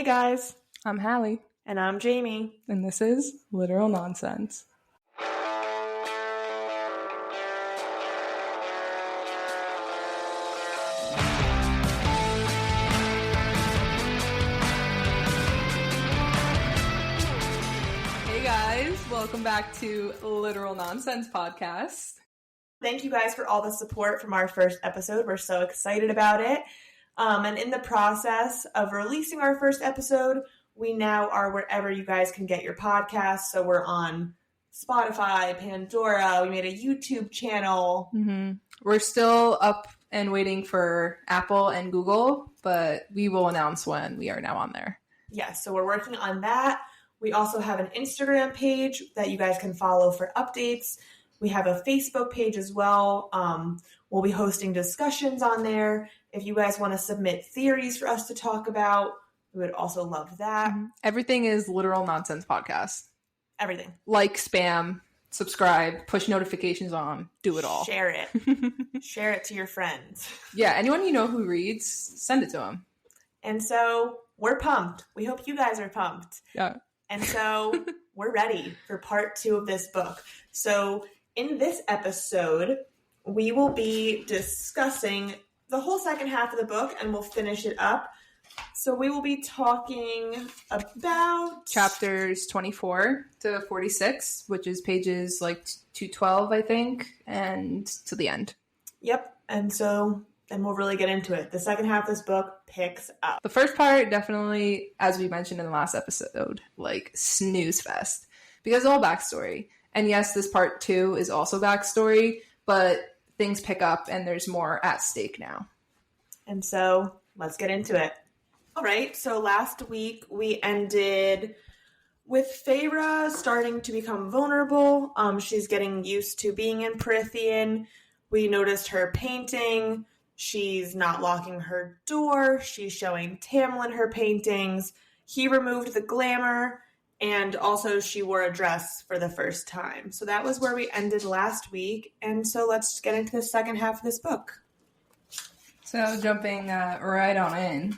guys. I'm Hallee. And I'm Jamie. And this is Literal Nonsense. Hey guys, welcome back to Literal Nonsense Podcast. Thank you guys for all the support from our first episode. We're so excited about it. And in the process of releasing our first episode, we now are wherever you guys can get your podcasts. So we're on Spotify, Pandora. We made a YouTube channel. Mm-hmm. We're still up and waiting for Apple and Google, but we will announce when we are now on there. Yes, so we're working on that. We also have an Instagram page that you guys can follow for updates. We have a Facebook page as well. We'll be hosting discussions on there. If you guys want to submit theories for us to talk about, we would also love that. Mm-hmm. Everything is Literal Nonsense Podcast. Everything. Like, spam, subscribe, push notifications on, do it all. Share it. Share it to your friends. Yeah, anyone you know who reads, send it to them. And so we're pumped. We hope you guys are pumped. Yeah. And so we're ready for part 2 of this book. So in this episode, we will be discussing the whole second half of the book and we'll finish it up. So we will be talking about chapters 24 to 46, which is pages like 212, I think, and to the end. Yep. And so then we'll really get into it. The second half of this book picks up. The first part, definitely, as we mentioned in the last episode, like snooze fest, because all backstory. And yes, this part 2 is also backstory, but things pick up and there's more at stake now. And so let's get into it. All right, so last week we ended with Feyre starting to become vulnerable. She's getting used to being in Prythian. We noticed her painting. She's not locking her door. She's showing Tamlin her paintings. He removed the glamour, and also she wore a dress for the first time. So that was where we ended last week, and so let's get into the second half of this book. So jumping right on in.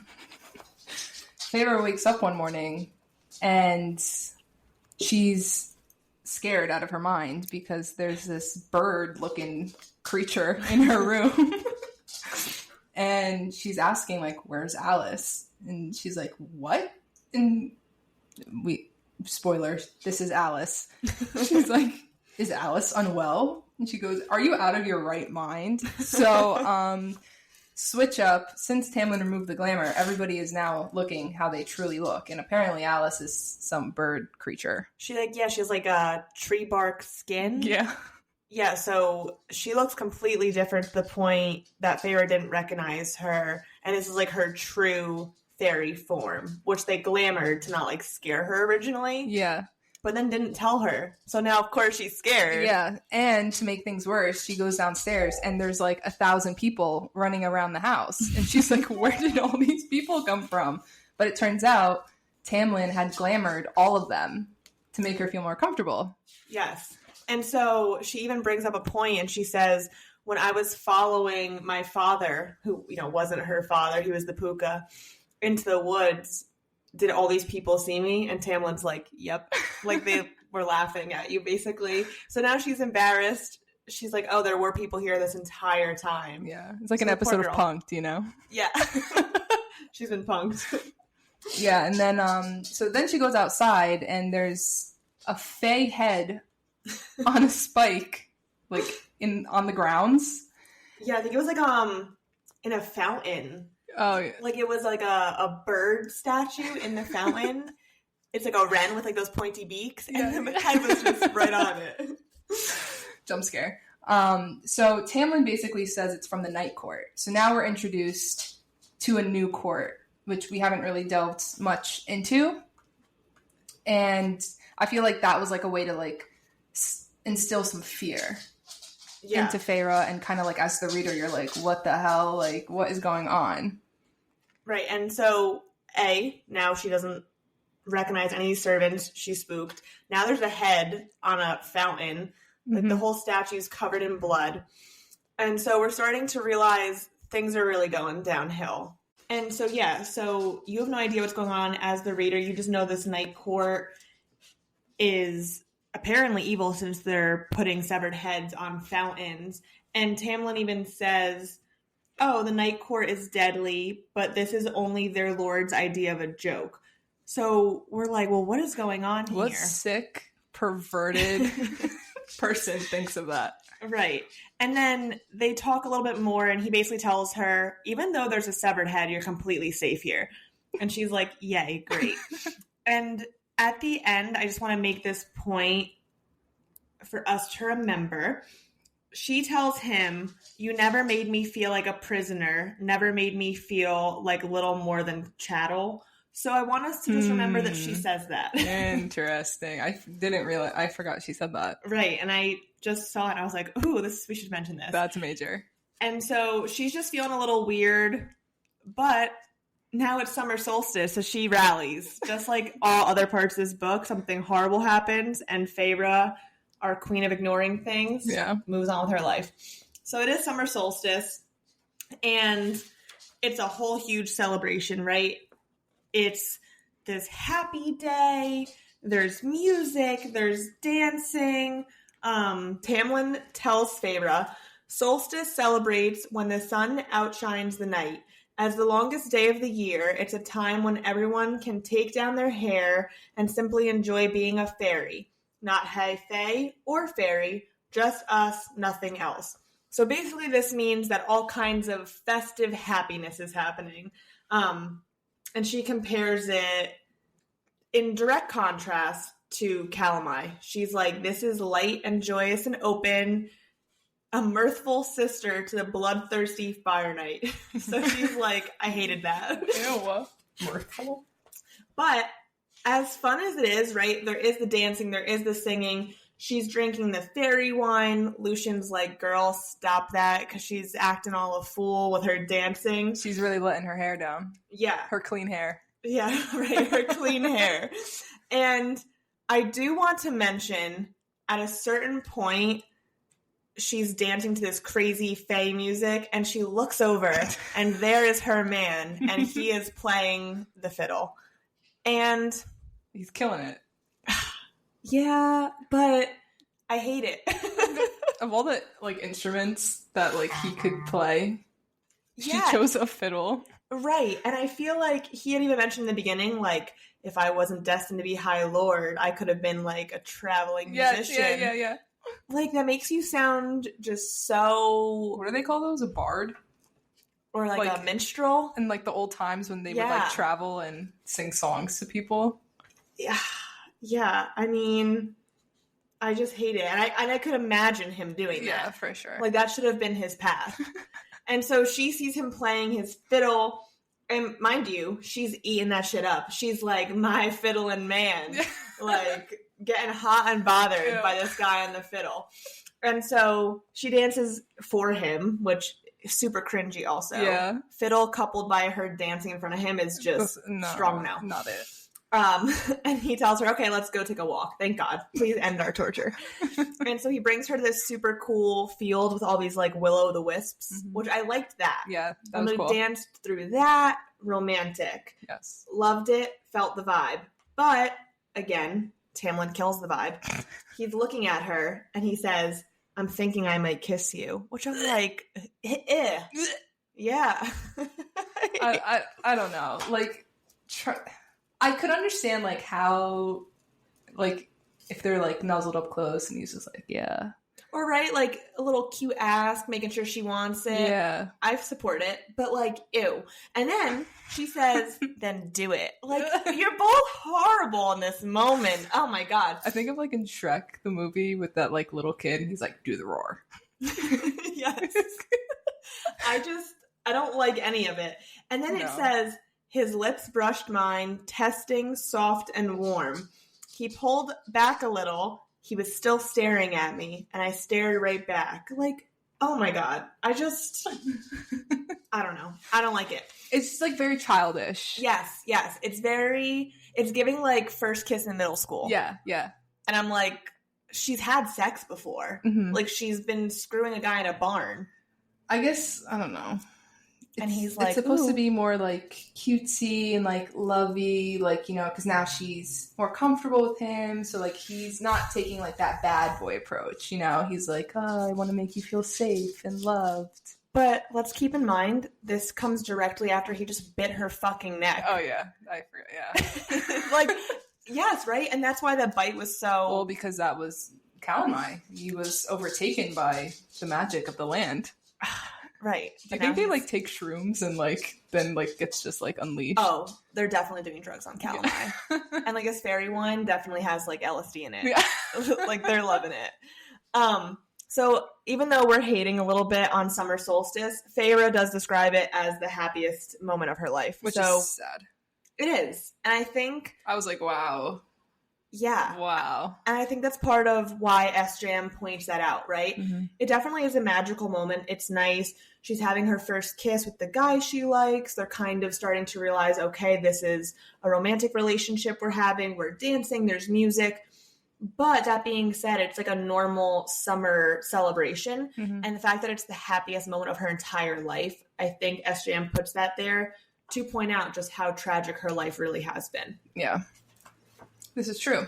Feyre wakes up one morning and she's scared out of her mind because there's this bird-looking creature in her room. And she's asking, like, where's Alice? And she's like, what? And spoilers, this is Alice. She's like, is Alice unwell? And she goes, are you out of your right mind? So, switch up. Since Tamlin removed the glamour, everybody is now looking how they truly look. And apparently Alice is some bird creature. She has like a tree bark skin. Yeah. Yeah, so she looks completely different to the point that Feyre didn't recognize her. And this is like her true fairy form, which they glamored to not like scare her originally. Yeah. But then didn't tell her. So now, of course, she's scared. Yeah, and to make things worse, she goes downstairs and there's like 1,000 people running around the house. And she's like, where did all these people come from? But it turns out Tamlin had glamored all of them to make her feel more comfortable. Yes. And so she even brings up a point and she says, when I was following my father, who, wasn't her father, he was the puka, into the woods, did all these people see me? And Tamlin's like, yep. Like they were laughing at you, basically. So now she's embarrassed. She's like, oh, there were people here this entire time. Yeah. It's like an episode of Punk'd, Yeah. She's been punked. Yeah. And then, so then she goes outside and there's a Fae head on a spike, like on the grounds. Yeah. I think it was like, in a fountain. Oh, yeah. Like it was like a bird statue in the fountain. It's like a wren with like those pointy beaks, and then the head was just right on it. Jump scare. So Tamlin basically says it's from the Night Court. So now we're introduced to a new court, which we haven't really delved much into. And I feel like that was like a way to like instill some fear into Feyre, and kind of like as the reader, you're like, what the hell? Like, what is going on? Right. And so now she doesn't recognize any servants. She's spooked. Now there's a head on a fountain. Like the whole statue's covered in blood. And so we're starting to realize things are really going downhill. And so, so you have no idea what's going on as the reader. You just know this night court is apparently evil since they're putting severed heads on fountains. And Tamlin even says, oh, the night court is deadly, but this is only their lord's idea of a joke. So we're like, well, what is going on here? What sick, perverted person thinks of that? Right. And then they talk a little bit more, and he basically tells her, even though there's a severed head, you're completely safe here. And she's like, yay, great. And at the end, I just want to make this point for us to remember. She tells him, you never made me feel like a prisoner, never made me feel like little more than chattel. So I want us to just remember that she says that. Interesting. I didn't realize. I forgot she said that. Right. And I just saw it and I was like, ooh, we should mention this. That's major. And so she's just feeling a little weird, but now it's summer solstice, so she rallies. Just like all other parts of this book, something horrible happens, and Feyre, our queen of ignoring things, moves on with her life. So it is summer solstice, and it's a whole huge celebration, right? It's this happy day. There's music. There's dancing. Tamlin tells Feyre, solstice celebrates when the sun outshines the night. As the longest day of the year, it's a time when everyone can take down their hair and simply enjoy being a fairy. Not High Fae or fairy, just us, nothing else. So basically this means that all kinds of festive happiness is happening. And she compares it in direct contrast to Calamai. She's like, this is light and joyous and open, a mirthful sister to the bloodthirsty Fire Knight. So she's like, I hated that. Ew. Mirthful. But as fun as it is, right, there is the dancing, there is the singing. She's drinking the fairy wine. Lucian's like, girl, stop that, because she's acting all a fool with her dancing. She's really letting her hair down. Yeah. Her clean hair. Yeah, right, her clean hair. And I do want to mention, at a certain point, she's dancing to this crazy Fae music, and she looks over, and there is her man, and he is playing the fiddle. And he's killing it. Yeah, but I hate it. Of all the instruments that he could play, she Yeah. chose a fiddle. Right. And I feel like he had even mentioned in the beginning, if I wasn't destined to be High Lord, I could have been a traveling musician. Yeah. That makes you sound just so... What do they call those? A bard? Or a minstrel? In the old times when they would travel and sing songs to people. Yeah. Yeah. I mean, I just hate it. And I could imagine him doing that. Yeah, for sure. That should have been his path. And so she sees him playing his fiddle. And mind you, she's eating that shit up. She's like, my fiddling man. Getting hot and bothered by this guy on the fiddle. And so she dances for him, which is super cringy also. Yeah. Fiddle coupled by her dancing in front of him is just strong now. Not it. And he tells her, okay, let's go take a walk. Thank God. Please end our torture. And so he brings her to this super cool field with all these will-o'-the-wisps, which I liked that. Yeah, that was cool. Danced through that. Romantic. Yes. Loved it. Felt the vibe. But, again, Tamlin kills the vibe. He's looking at her, and he says, I'm thinking I might kiss you. Which I'm like, eh. Yeah. I don't know. I could understand, how, if they're, nuzzled up close, and he's just yeah. Or, right, a little cute ask, making sure she wants it. Yeah. I support it, but, ew. And then she says, then do it. You're both horrible in this moment. Oh, my God. I think of, in Shrek, the movie, with that, little kid, and he's like, do the roar. Yes. I don't like any of it. And then it says... His lips brushed mine, testing, soft and warm. He pulled back a little. He was still staring at me, and I stared right back. Oh my God. I don't know. I don't like it. It's just, very childish. Yes. It's giving, first kiss in middle school. Yeah. And I'm like, she's had sex before. Mm-hmm. She's been screwing a guy in a barn. I guess, I don't know. And he's like, it's supposed ooh. to be more like cutesy and like lovey, like, you know, because now she's more comfortable with him. So like he's not taking like that bad boy approach, you know. He's like, oh, I want to make you feel safe and loved. But let's keep in mind, this comes directly after he just bit her fucking neck. Oh yeah, I forgot. Yeah, like, yes, right? And that's why that bite was so... Well, because that was Calamai. He was overtaken by the magic of the land. Right. Do you think they like take shrooms and like then like gets just like unleashed? Oh, they're definitely doing drugs on Calamai. Yeah. And like his fairy wine definitely has like LSD in it. Yeah. Like they're loving it. So even though we're hating a little bit on summer solstice, Feyre does describe it as the happiest moment of her life. Which is sad. It is. And I think... I was like, wow. Yeah. Wow. And I think that's part of why SJM points that out, right? Mm-hmm. It definitely is a magical moment. It's nice. She's having her first kiss with the guy she likes. They're kind of starting to realize, okay, this is a romantic relationship we're having. We're dancing. There's music. But that being said, it's like a normal summer celebration. Mm-hmm. And the fact that it's the happiest moment of her entire life, I think SJM puts that there to point out just how tragic her life really has been. Yeah. This is true.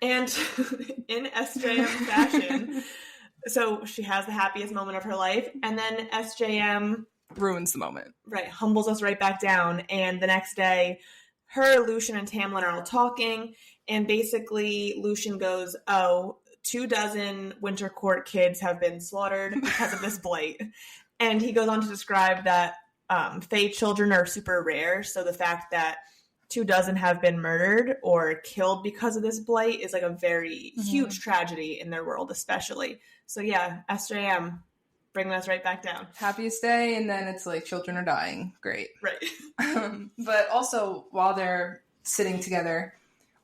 And in SJM fashion, so she has the happiest moment of her life, and then SJM ruins the moment. Right, humbles us right back down. And the next day, her, Lucien, and Tamlin are all talking, and basically Lucien goes, oh, 24 Winter Court kids have been slaughtered because of this blight. And he goes on to describe that Fae children are super rare, so the fact that 24 have been murdered or killed because of this blight is like a very huge tragedy in their world, especially. So yeah, SJM bringing us right back down. Happiest day, and then it's like children are dying. Great. Right. But also, while they're sitting together,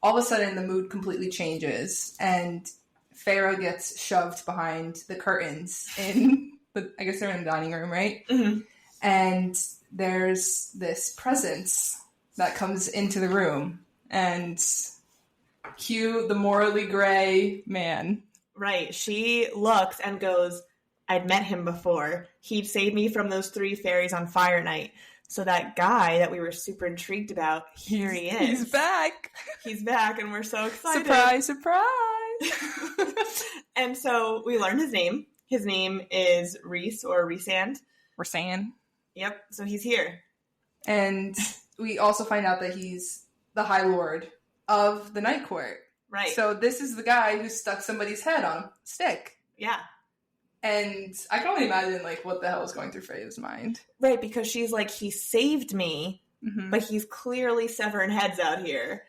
all of a sudden the mood completely changes, and Feyre gets shoved behind the curtains in I guess they're in the dining room, right? Mm-hmm. And there's this presence that comes into the room, and cue the morally gray man. Right. She looks and goes, I'd met him before. He'd saved me from those 3 fairies on Fire Night. So that guy that we were super intrigued about, here he is. He's back. He's back, and we're so excited. Surprise, surprise. And so we learned his name. His name is Rhys or Rhysand. Rhysand. Yep. So he's here. And we also find out that he's the High Lord of the Night Court. Right. So this is the guy who stuck somebody's head on a stick. Yeah. And I can only imagine, like, what the hell is going through Faye's mind. Right, because she's like, he saved me, but he's clearly severing heads out here.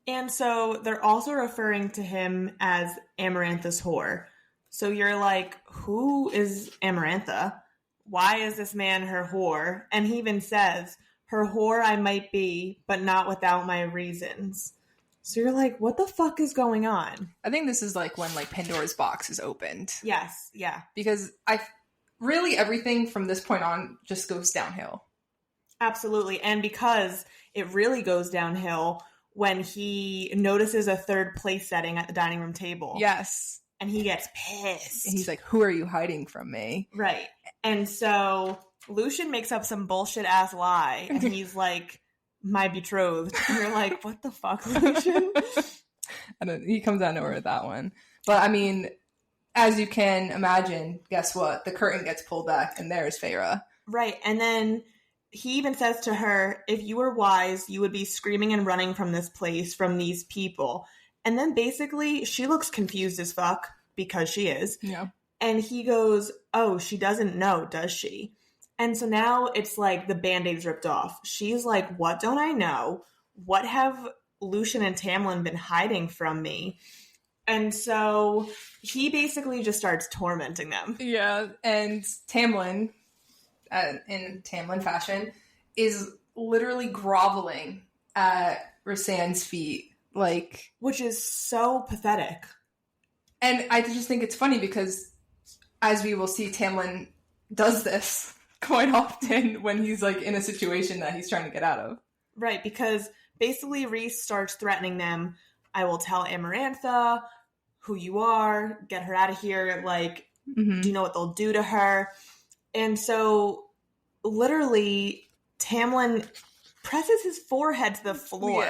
And so they're also referring to him as Amarantha's whore. So you're like, who is Amarantha? Why is this man her whore? And he even says, her whore I might be, but not without my reasons. So you're like, what the fuck is going on? I think this is like when like Pandora's box is opened. Yes, yeah. Because really everything from this point on just goes downhill. Absolutely. And because it really goes downhill when he notices a third place setting at the dining room table. Yes. And he gets pissed. And he's like, who are you hiding from me? Right. And so Lucien makes up some bullshit ass lie. And he's like, my betrothed. And you're like, what the fuck, Lucien? He comes out of nowhere with that one. But I mean, as you can imagine, guess what? The curtain gets pulled back and there's Feyre. Right. And then he even says to her, if you were wise, you would be screaming and running from this place, from these people. And then basically she looks confused as fuck, because she is. Yeah. And he goes, oh, she doesn't know, does she? And so now it's like the Band-Aid's ripped off. She's like, what don't I know? What have Lucien and Tamlin been hiding from me? And so he basically just starts tormenting them. Yeah, and Tamlin, in Tamlin fashion, is literally groveling at Rhysand's feet. Like, which is so pathetic. And I just think it's funny because, as we will see, Tamlin does this quite often when he's like in a situation that he's trying to get out of. Right, because basically Rhys starts threatening them. I will tell Amarantha who you are, get her out of here. Like, do you know what they'll do to her? And so literally Tamlin presses his forehead to the floor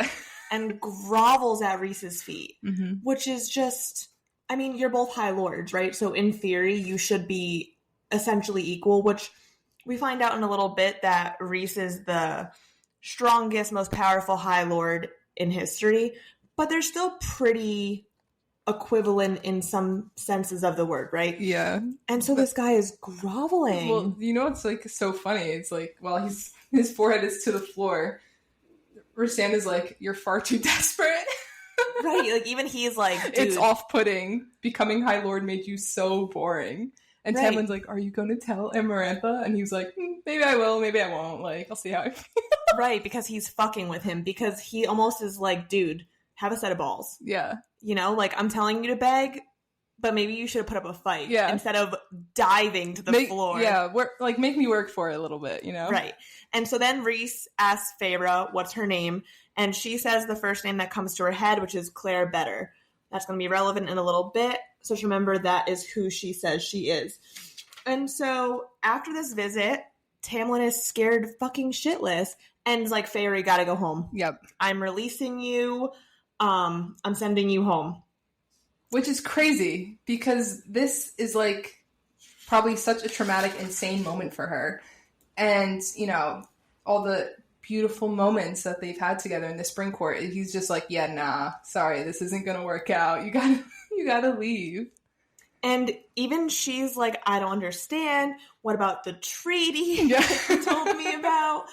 and grovels at Rhys's feet, which is just, I mean, you're both High Lords, right? So in theory, you should be essentially equal, which we find out in a little bit that Rhys is the strongest, most powerful High Lord in history, but they're still pretty equivalent in some senses of the word, right? Yeah. And so this guy is groveling. Well, you know what's like so funny? It's like while his forehead is to the floor, Rhysand is like, "You're far too desperate." Right, like even he's like, dude. It's off-putting. Becoming High Lord made you so boring. And right. Tamlin's like, "Are you going to tell Amarantha?" And he's like, "Maybe I will, maybe I won't. Like, I'll see how I feel." Right, because he's fucking with him. Because he almost is like, dude, have a set of balls. Yeah. You know, like, I'm telling you to beg, but maybe you should have put up a fight instead of diving to the floor. Yeah, make me work for it a little bit, you know? Right. And so then Rhys asks Feyre what's her name, and she says the first name that comes to her head, which is Claire Better. That's going to be relevant in a little bit, so just remember that is who she says she is. And so after this visit, Tamlin is scared fucking shitless and is like, Feyre, gotta go home. Yep. I'm releasing you. I'm sending you home. Which is crazy, because this is like probably such a traumatic, insane moment for her. And, you know, all the beautiful moments that they've had together in the spring court, he's just like, yeah, nah, sorry, this isn't gonna work out. You gotta leave. And even she's like, I don't understand. What about the treaty that you told me about?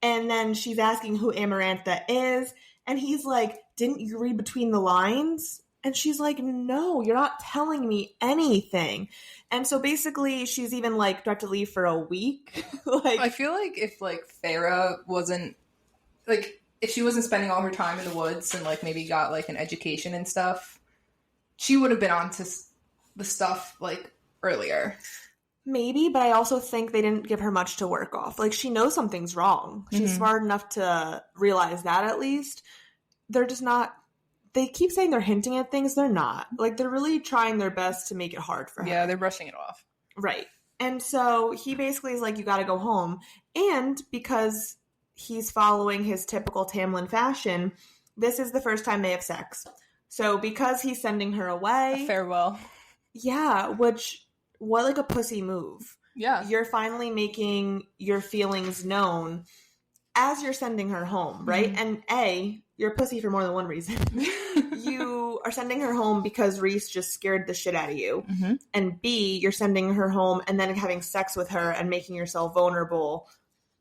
And then she's asking who Amarantha is. And he's like, didn't you read between the lines? And she's like, no, you're not telling me anything. And so basically she's even like, do I have to leave for a week? Like, I feel like if like Feyre wasn't, like, if she wasn't spending all her time in the woods and like maybe got like an education and stuff, she would have been onto the stuff like earlier. Maybe, but I also think they didn't give her much to work off. Like, she knows something's wrong. She's smart enough to realize that, at least. They're just not... They keep saying they're hinting at things. They're not. Like, they're really trying their best to make it hard for her. Yeah, they're brushing it off. Right. And so he basically is like, you gotta go home. And because he's following his typical Tamlin fashion, this is the first time they have sex. So because he's sending her away... A farewell. Yeah, which... What, like, a pussy move. Yeah. You're finally making your feelings known as you're sending her home, right? And A, you're a pussy for more than one reason. You are sending her home because Rhys just scared the shit out of you. And B, you're sending her home and then having sex with her and making yourself vulnerable.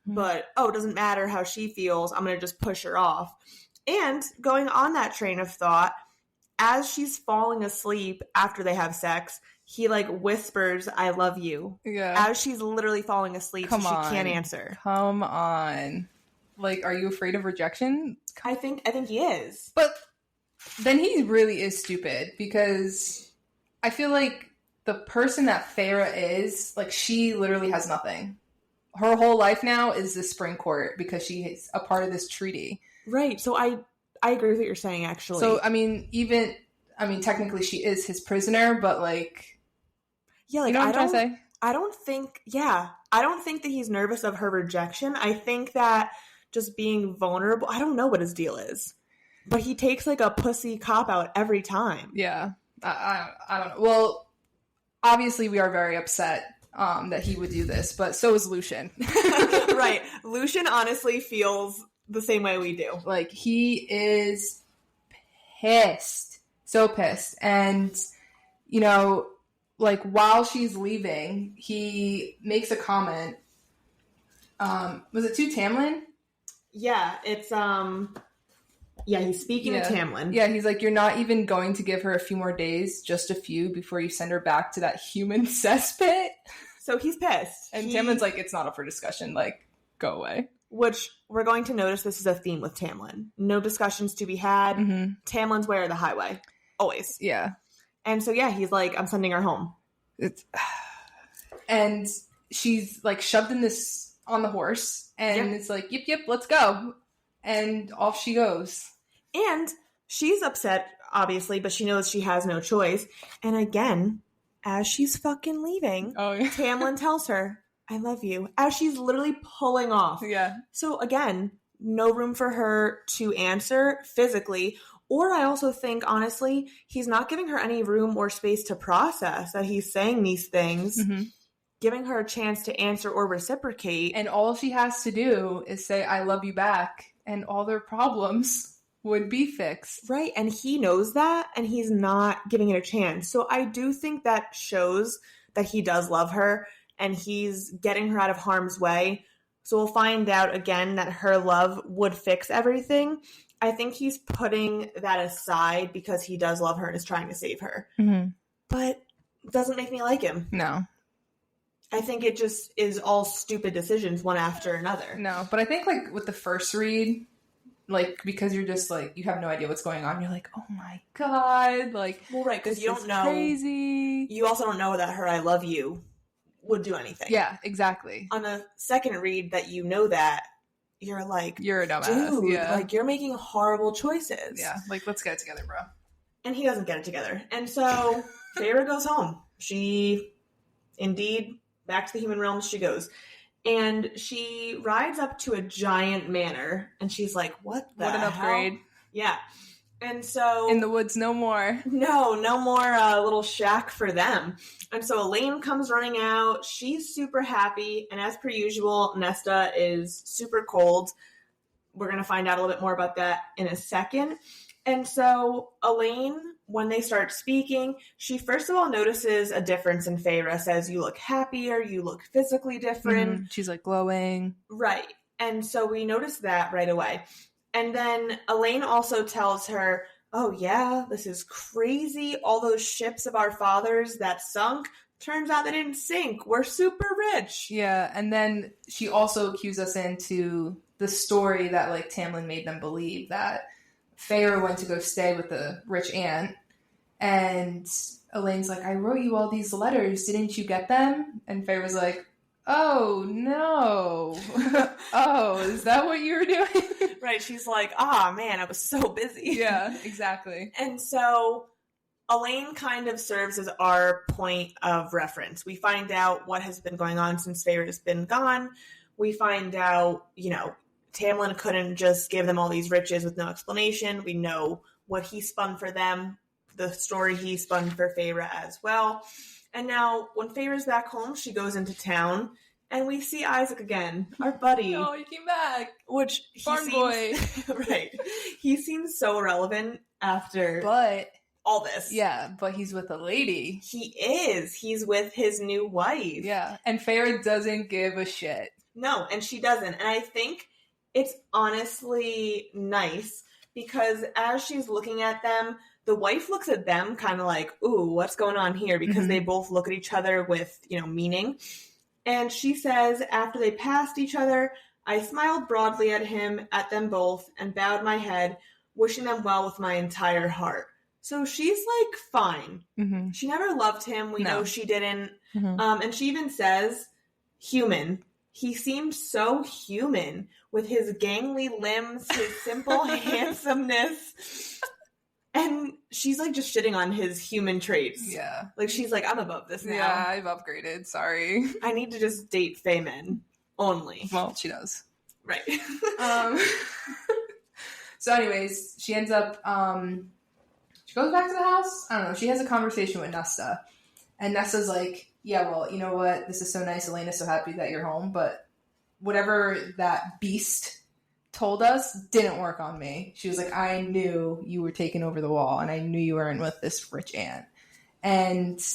But, it doesn't matter how she feels. I'm going to just push her off. And going on that train of thought, as she's falling asleep after they have sex, he, like, whispers, I love you. Yeah. As she's literally falling asleep, so she can't answer. Come on. Like, are you afraid of rejection? I think he is. But then he really is stupid, because I feel like the person that Feyre is, like, she literally has nothing. Her whole life now is the spring court because she is a part of this treaty. Right. So I agree with what you're saying, actually. So, technically she is his prisoner, but, like... Yeah, like, you know what I'm trying to say? I don't think that he's nervous of her rejection. I think that just being vulnerable, I don't know what his deal is. But he takes, like, a pussy cop-out every time. Yeah. I don't know. Well, obviously we are very upset that he would do this, but so is Lucien. Right. Lucien honestly feels the same way we do. Like, he is pissed. So pissed. And, you know... Like, while she's leaving, he makes a comment. Was it to Tamlin? Yeah, it's, he's speaking to Tamlin. Yeah, he's like, you're not even going to give her a few more days, just a few, before you send her back to that human cesspit? So he's pissed. And Tamlin's like, it's not up for discussion. Like, go away. Which, we're going to notice this is a theme with Tamlin. No discussions to be had. Tamlin's way or the highway. Always. Yeah. And so, he's like, I'm sending her home. And she's, like, shoved in this on the horse. And it's like, yep, let's go. And off she goes. And she's upset, obviously, but she knows she has no choice. And again, as she's fucking leaving, Tamlin tells her, I love you, as she's literally pulling off. Yeah. So again, no room for her to answer physically. Or I also think, honestly, he's not giving her any room or space to process that he's saying these things, giving her a chance to answer or reciprocate. And all she has to do is say, I love you back, and all their problems would be fixed. Right, and he knows that, and he's not giving it a chance. So I do think that shows that he does love her, and he's getting her out of harm's way. So we'll find out again that her love would fix everything. I think he's putting that aside because he does love her and is trying to save her. But it doesn't make me like him. No. I think it just is all stupid decisions one after another. No, but I think like with the first read, like because you're just like, you have no idea what's going on. You're like, oh my God. Like, well, right, because you don't know. Crazy. You also don't know that her I love you would do anything. Yeah, exactly. On a second read that you know that, you're like, you're a dumbass. Dude, yeah. Like, you're making horrible choices. Yeah, like, let's get it together, bro. And he doesn't get it together. And so Feyre goes home. She, indeed, back to the human realms she goes. And she rides up to a giant manor, and she's like, what the What an upgrade. hell? Yeah. And so... in the woods, no more. No more little shack for them. And so Elaine comes running out. She's super happy. And as per usual, Nesta is super cold. We're going to find out a little bit more about that in a second. And so Elaine, when they start speaking, she first of all notices a difference in Feyre, says, you look happier, you look physically different. She's like glowing. Right. And so we notice that right away. And then Elaine also tells her, oh yeah, this is crazy. All those ships of our fathers that sunk, turns out they didn't sink. We're super rich. Yeah, and then she also cues us into the story that like Tamlin made them believe, that Feyre went to go stay with the rich aunt, and Elaine's like, I wrote you all these letters. Didn't you get them? And Feyre was like, oh, no. Oh, is that what you were doing? Right. She's like, man, I was so busy. Yeah, exactly. And so Elaine kind of serves as our point of reference. We find out what has been going on since Feyre has been gone. We find out, Tamlin couldn't just give them all these riches with no explanation. We know what he spun for them, the story he spun for Feyre as well. And now, when Feyre's back home, she goes into town, and we see Isaac again, our buddy. Oh, he came back. Which he Farm seems, boy. Right. He seems so relevant after all this. Yeah, but he's with a lady. He is. He's with his new wife. Yeah, and Feyre doesn't give a shit. No, and she doesn't. And I think it's honestly nice, because as she's looking at them, the wife looks at them kind of like, ooh, what's going on here? Because they both look at each other with, meaning. And she says, after they passed each other, I smiled broadly at him, at them both, and bowed my head, wishing them well with my entire heart. So she's like, fine. Mm-hmm. She never loved him. We know she didn't. Mm-hmm. And she even says, human. He seemed so human with his gangly limbs, his simple handsomeness. And she's like just shitting on his human traits. Yeah. Like she's like, I'm above this now. Yeah, I've upgraded. Sorry. I need to just date Fae men only. Well, she does. Right. So anyways, she ends up, she goes back to the house. I don't know. She has a conversation with Nesta. And Nesta's like, yeah, well, you know what? This is so nice. Elena's so happy that you're home. But whatever that beast told us didn't work on me. She was like, I knew you were taking over the wall, and I knew you weren't with this rich aunt. And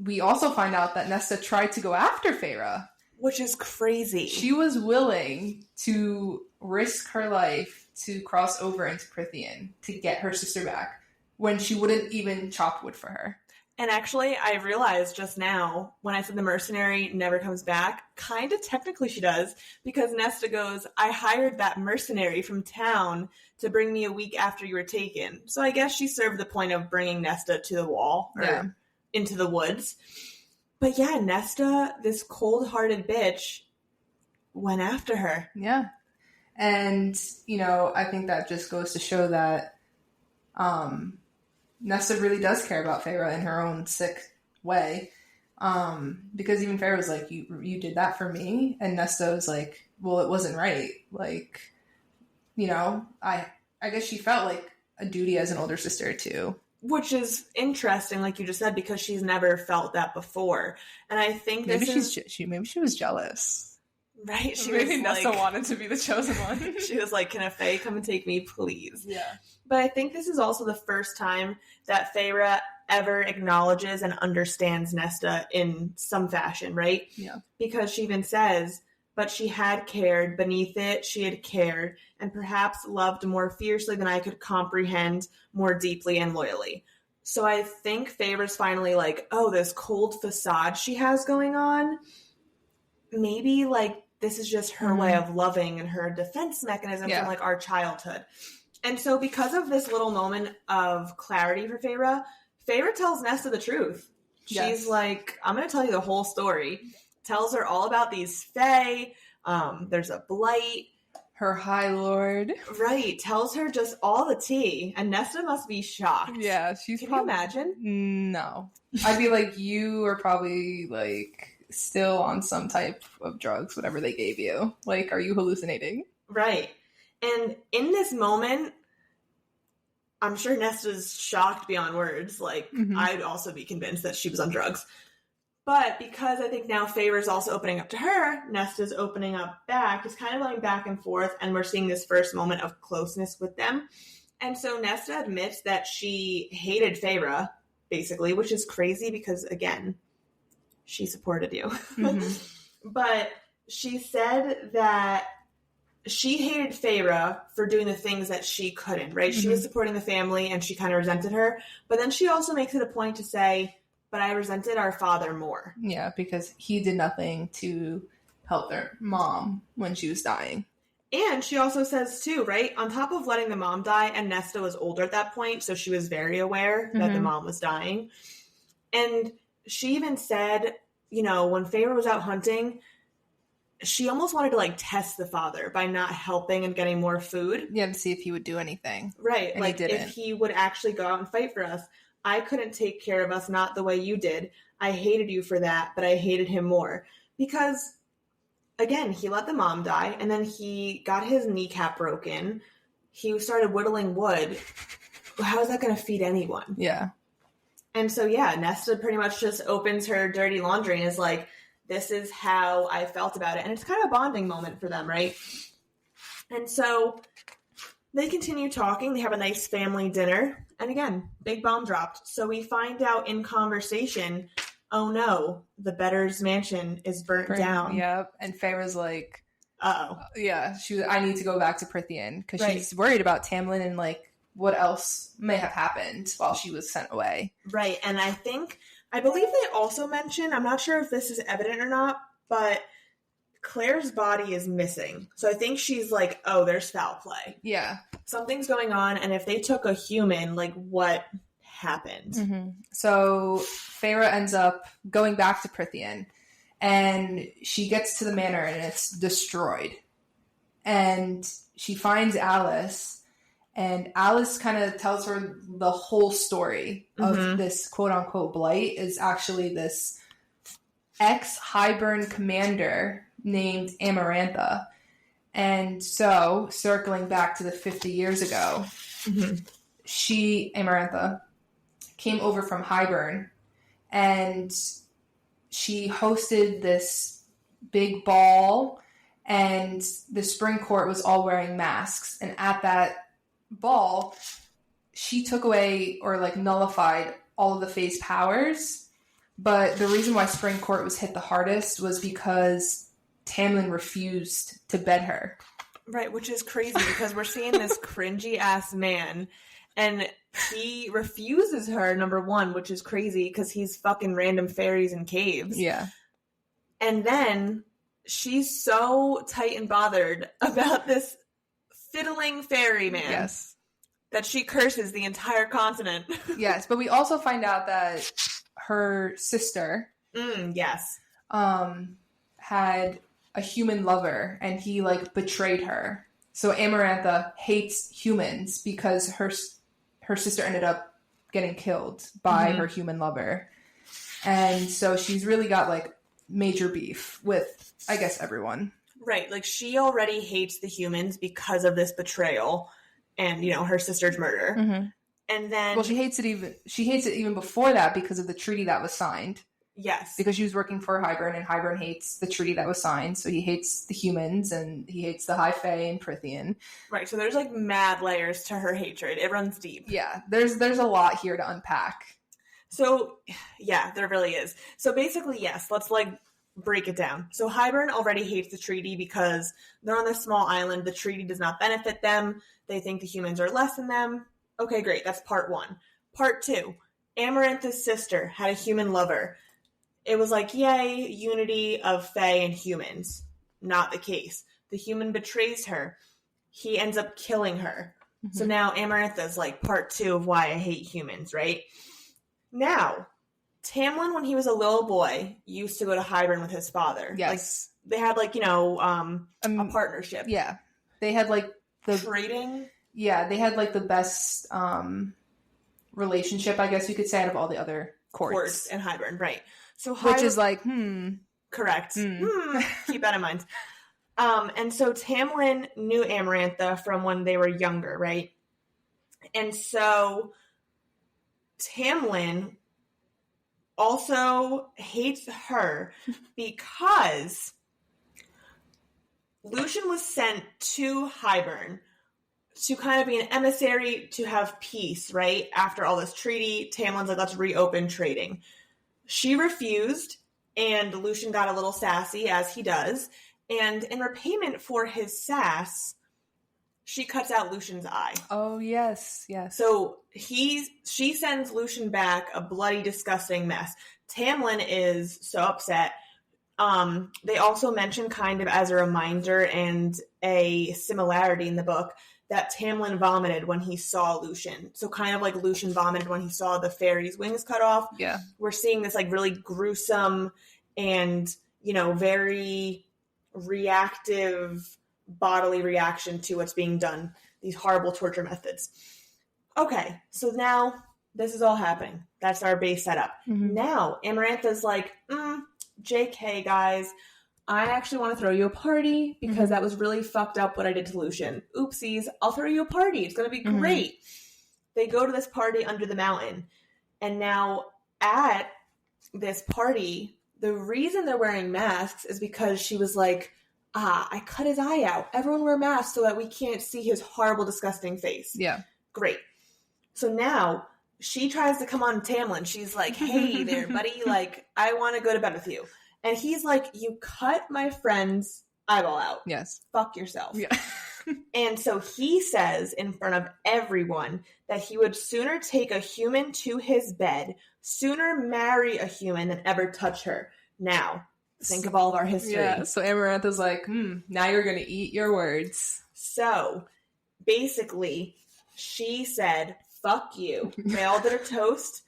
we also find out that Nesta tried to go after Feyre, which is crazy. She was willing to risk her life to cross over into Prythian to get her sister back when she wouldn't even chop wood for her. And actually, I realized just now, when I said the mercenary never comes back, kind of technically she does, because Nesta goes, I hired that mercenary from town to bring me a week after you were taken. So I guess she served the point of bringing Nesta to the wall, or into the woods. But yeah, Nesta, this cold-hearted bitch, went after her. Yeah. And, I think that just goes to show that, Nesta really does care about Feyre in her own sick way. Because even Feyre was like, you did that for me, and Nesta was like, well, it wasn't right. Like, you know, I guess she felt like a duty as an older sister too. Which is interesting, like you just said, because she's never felt that before. And I think maybe she was jealous. Right? Maybe Nesta wanted to be the chosen one. She was like, can a Fae come and take me, please? Yeah. But I think this is also the first time that Feyre ever acknowledges and understands Nesta in some fashion, right? Yeah. Because she even says, but she had cared, beneath it she had cared, and perhaps loved more fiercely than I could comprehend, more deeply and loyally. So I think Feyre's finally like, oh, this cold facade she has going on, maybe like this is just her way of loving and her defense mechanism from like our childhood. And so because of this little moment of clarity for Feyre tells Nesta the truth. She's like, I'm going to tell you the whole story. Tells her all about these Fae. There's a blight. Her High Lord. Right. Tells her just all the tea. And Nesta must be shocked. Yeah. Can you imagine? No. I'd be like, you are probably like still on some type of drugs, whatever they gave you. Like, are you hallucinating? Right. And in this moment, I'm sure Nesta's shocked beyond words. Like, I'd also be convinced that she was on drugs. But because I think now Feyre's also opening up to her, Nesta's opening up back. It's kind of going back and forth, and we're seeing this first moment of closeness with them. And so Nesta admits that she hated Feyre, basically, which is crazy because, again, she supported you. But she said that she hated Feyre for doing the things that she couldn't, right? She was supporting the family, and she kind of resented her. But then she also makes it a point to say, but I resented our father more. Yeah, because he did nothing to help their mom when she was dying. And she also says, too, right, on top of letting the mom die, and Nesta was older at that point, so she was very aware that the mom was dying. And she even said, you know, when Feyre was out hunting, she almost wanted to, like, test the father by not helping and getting more food. Yeah, to see if he would do anything. Right. And like, he didn't. if he would actually go out and fight for us. I couldn't take care of us, not the way you did. I hated you for that, but I hated him more. Because, again, he let the mom die, and then he got his kneecap broken. He started whittling wood. How is that going to feed anyone? Yeah. And so, yeah, Nesta pretty much just opens her dirty laundry and is like, this is how I felt about it. And it's kind of a bonding moment for them, right? And so they continue talking. They have a nice family dinner. And again, big bomb dropped. So we find out in conversation, oh no, the Better's mansion is burnt down. Yep. And Feyre's like, uh-oh. Yeah, I need to go back to Prythian because she's worried about Tamlin and like what else may have happened while she was sent away. Right. And I believe they also mentioned, I'm not sure if this is evident or not, but Claire's body is missing. So I think she's like, oh, there's foul play. Yeah. Something's going on, and if they took a human, like, what happened? So Feyre ends up going back to Prythian, and she gets to the manor, and it's destroyed. And she finds Alice, and Alice kind of tells her the whole story of this quote-unquote blight is actually this ex-Highburn commander named Amarantha. And so, circling back to the 50 years ago, Amarantha, came over from Highburn, and she hosted this big ball, and the spring court was all wearing masks. And at that ball, she took away or like nullified all of the Fae's powers. But the reason why spring court was hit the hardest was because Tamlin refused to bed her. Right, which is crazy because we're seeing this cringy ass man and he refuses her, number one, which is crazy because he's fucking random fairies and caves. Yeah. And then she's so tight and bothered about this fiddling fairy man. Yes. That she curses the entire continent. Yes, but we also find out that her sister yes. Had a human lover, and he like betrayed her. So Amarantha hates humans because her sister ended up getting killed by her human lover. And so she's really got, like, major beef with, I guess, everyone. Right. Like, she already hates the humans because of this betrayal and, you know, her sister's murder. Mm-hmm. And then... Well, she hates it even before that because of the treaty that was signed. Yes. Because she was working for Hybern, and Hybern hates the treaty that was signed, so he hates the humans, and he hates the High Fae and Prithian. Right, so there's, like, mad layers to her hatred. It runs deep. Yeah, there's a lot here to unpack. So, yeah, there really is. So basically, yes, let's, like, break it down. So Hybern already hates the treaty because they're on this small island. The treaty does not benefit them. They think the humans are less than them. Okay, great. That's part one. Part two, Amarantha's sister had a human lover. It was like, yay, unity of Fae and humans. Not the case. The human betrays her. He ends up killing her. Mm-hmm. So now Amarantha's like part two of why I hate humans, right? Now, Tamlin, when he was a little boy, used to go to Hybern with his father. Yes. Like, they had, like, you know, a partnership. Yeah. They had, like, the... Trading? Yeah, they had, like, the best relationship, I guess you could say, out of all the other courts. In Hybern, right. So Which is like, Correct. Keep that in mind. And so Tamlin knew Amarantha from when they were younger, right? And so Tamlin also hates her because Lucien was sent to Hybern to kind of be an emissary to have peace, right? After all this treaty, Tamlin's like, let's reopen trading. She refused, and Lucien got a little sassy, as he does. And in repayment for his sass, she cuts out Lucien's eye. Oh, yes, yes. So she sends Lucien back a bloody, disgusting mess. Tamlin is so upset. They also mention, kind of as a reminder and a similarity in the book, that Tamlin vomited when he saw Lucien. So kind of like Lucien vomited when he saw the fairy's wings cut off. Yeah. We're seeing this like really gruesome and, you know, very reactive bodily reaction to what's being done. These horrible torture methods. Okay, so now this is all happening. That's our base setup. Mm-hmm. Now, Amarantha's like, JK, guys. I actually want to throw you a party because that was really fucked up what I did to Lucien. Oopsies, I'll throw you a party. It's going to be great. They go to this party under the mountain. And now at this party, the reason they're wearing masks is because she was like, I cut his eye out. Everyone wear masks so that we can't see his horrible, disgusting face. Yeah. Great. So now she tries to come on Tamlin. She's like, hey there, buddy. Like, I want to go to bed with you. And he's like, you cut my friend's eyeball out. Yes. Fuck yourself. Yeah. And so he says in front of everyone that he would sooner take a human to his bed, sooner marry a human than ever touch her. Now, think of all of our history. Yeah, so Amarantha's like, now you're going to eat your words. So, basically, she said, fuck you. They all did a toast.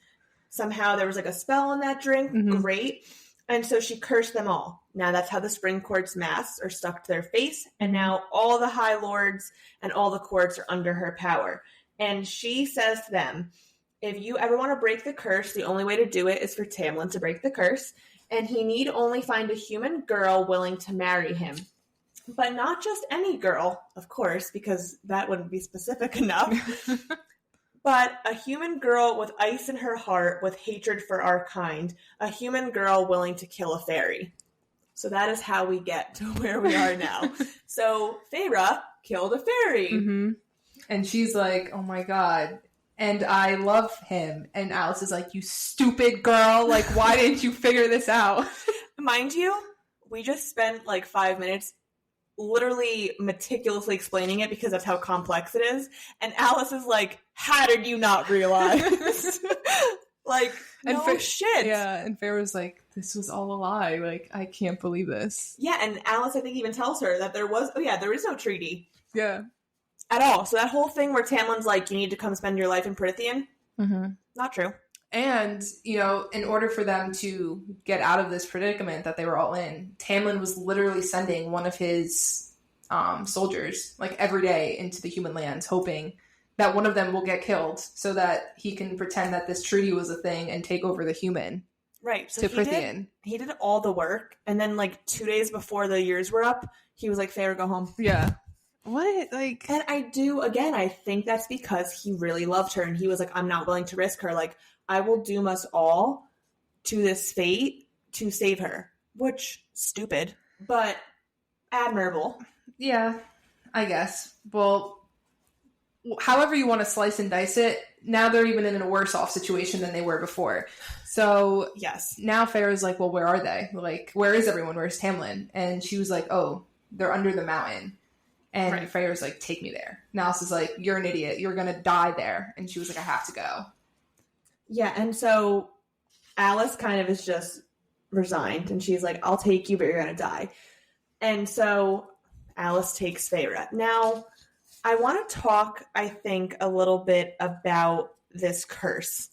Somehow there was like a spell on that drink. Great. And so she cursed them all. Now that's how the Spring Court's masks are stuck to their face. And now all the High Lords and all the courts are under her power. And she says to them, if you ever want to break the curse, the only way to do it is for Tamlin to break the curse. And he need only find a human girl willing to marry him. But not just any girl, of course, because that wouldn't be specific enough. But a human girl with ice in her heart, with hatred for our kind. A human girl willing to kill a fairy. So that is how we get to where we are now. So Feyre killed a fairy. And she's like, oh my god. And I love him. And Alice is like, you stupid girl. Like, why didn't you figure this out? Mind you, we just spent like 5 minutes literally meticulously explaining it because that's how complex it is. And Alice is like, how did you not realize? Like, no shit. Yeah, and Pharaoh's like, this was all a lie. Like, I can't believe this. Yeah, and Alice, I think, even tells her that there is no treaty. Yeah. At all. So that whole thing where Tamlin's like, you need to come spend your life in Prithian? Not true. And, you know, in order for them to get out of this predicament that they were all in, Tamlin was literally sending one of his soldiers, like, every day into the human lands, hoping that one of them will get killed so that he can pretend that this treaty was a thing and take over the human. Right. So to Prithian. He did all the work, and then like 2 days before the years were up, he was like, Feyre, go home. Yeah. What? Like, and I think that's because he really loved her, and he was like, I'm not willing to risk her. Like, I will doom us all to this fate to save her. Which, stupid, but admirable. Yeah, I guess. Well, however you want to slice and dice it, now they're even in a worse off situation than they were before. So yes, now Feyre's like, well, where are they? Like, where is everyone? Where's Tamlin? And she was like, oh, they're under the mountain. And right. Feyre's like, take me there. Maas is like, you're an idiot. You're going to die there. And she was like, I have to go. Yeah, and so Alice kind of is just resigned. And she's like, I'll take you, but you're going to die. And so Alice takes Feyre. Now, I want to talk, I think, a little bit about this curse.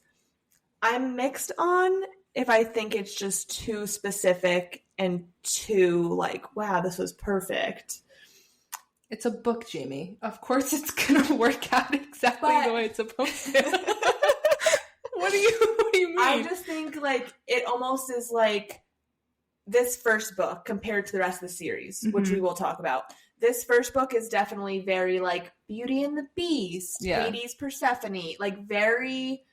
I'm mixed on if I think it's just too specific and too, like, wow, this was perfect. It's a book, Jamie. Of course it's going to work out exactly the way it's supposed to. What do you mean? I just think, like, it almost is like this first book compared to the rest of the series, which we will talk about. This first book is definitely very, like, Beauty and the Beast, Hades, Persephone, like, very,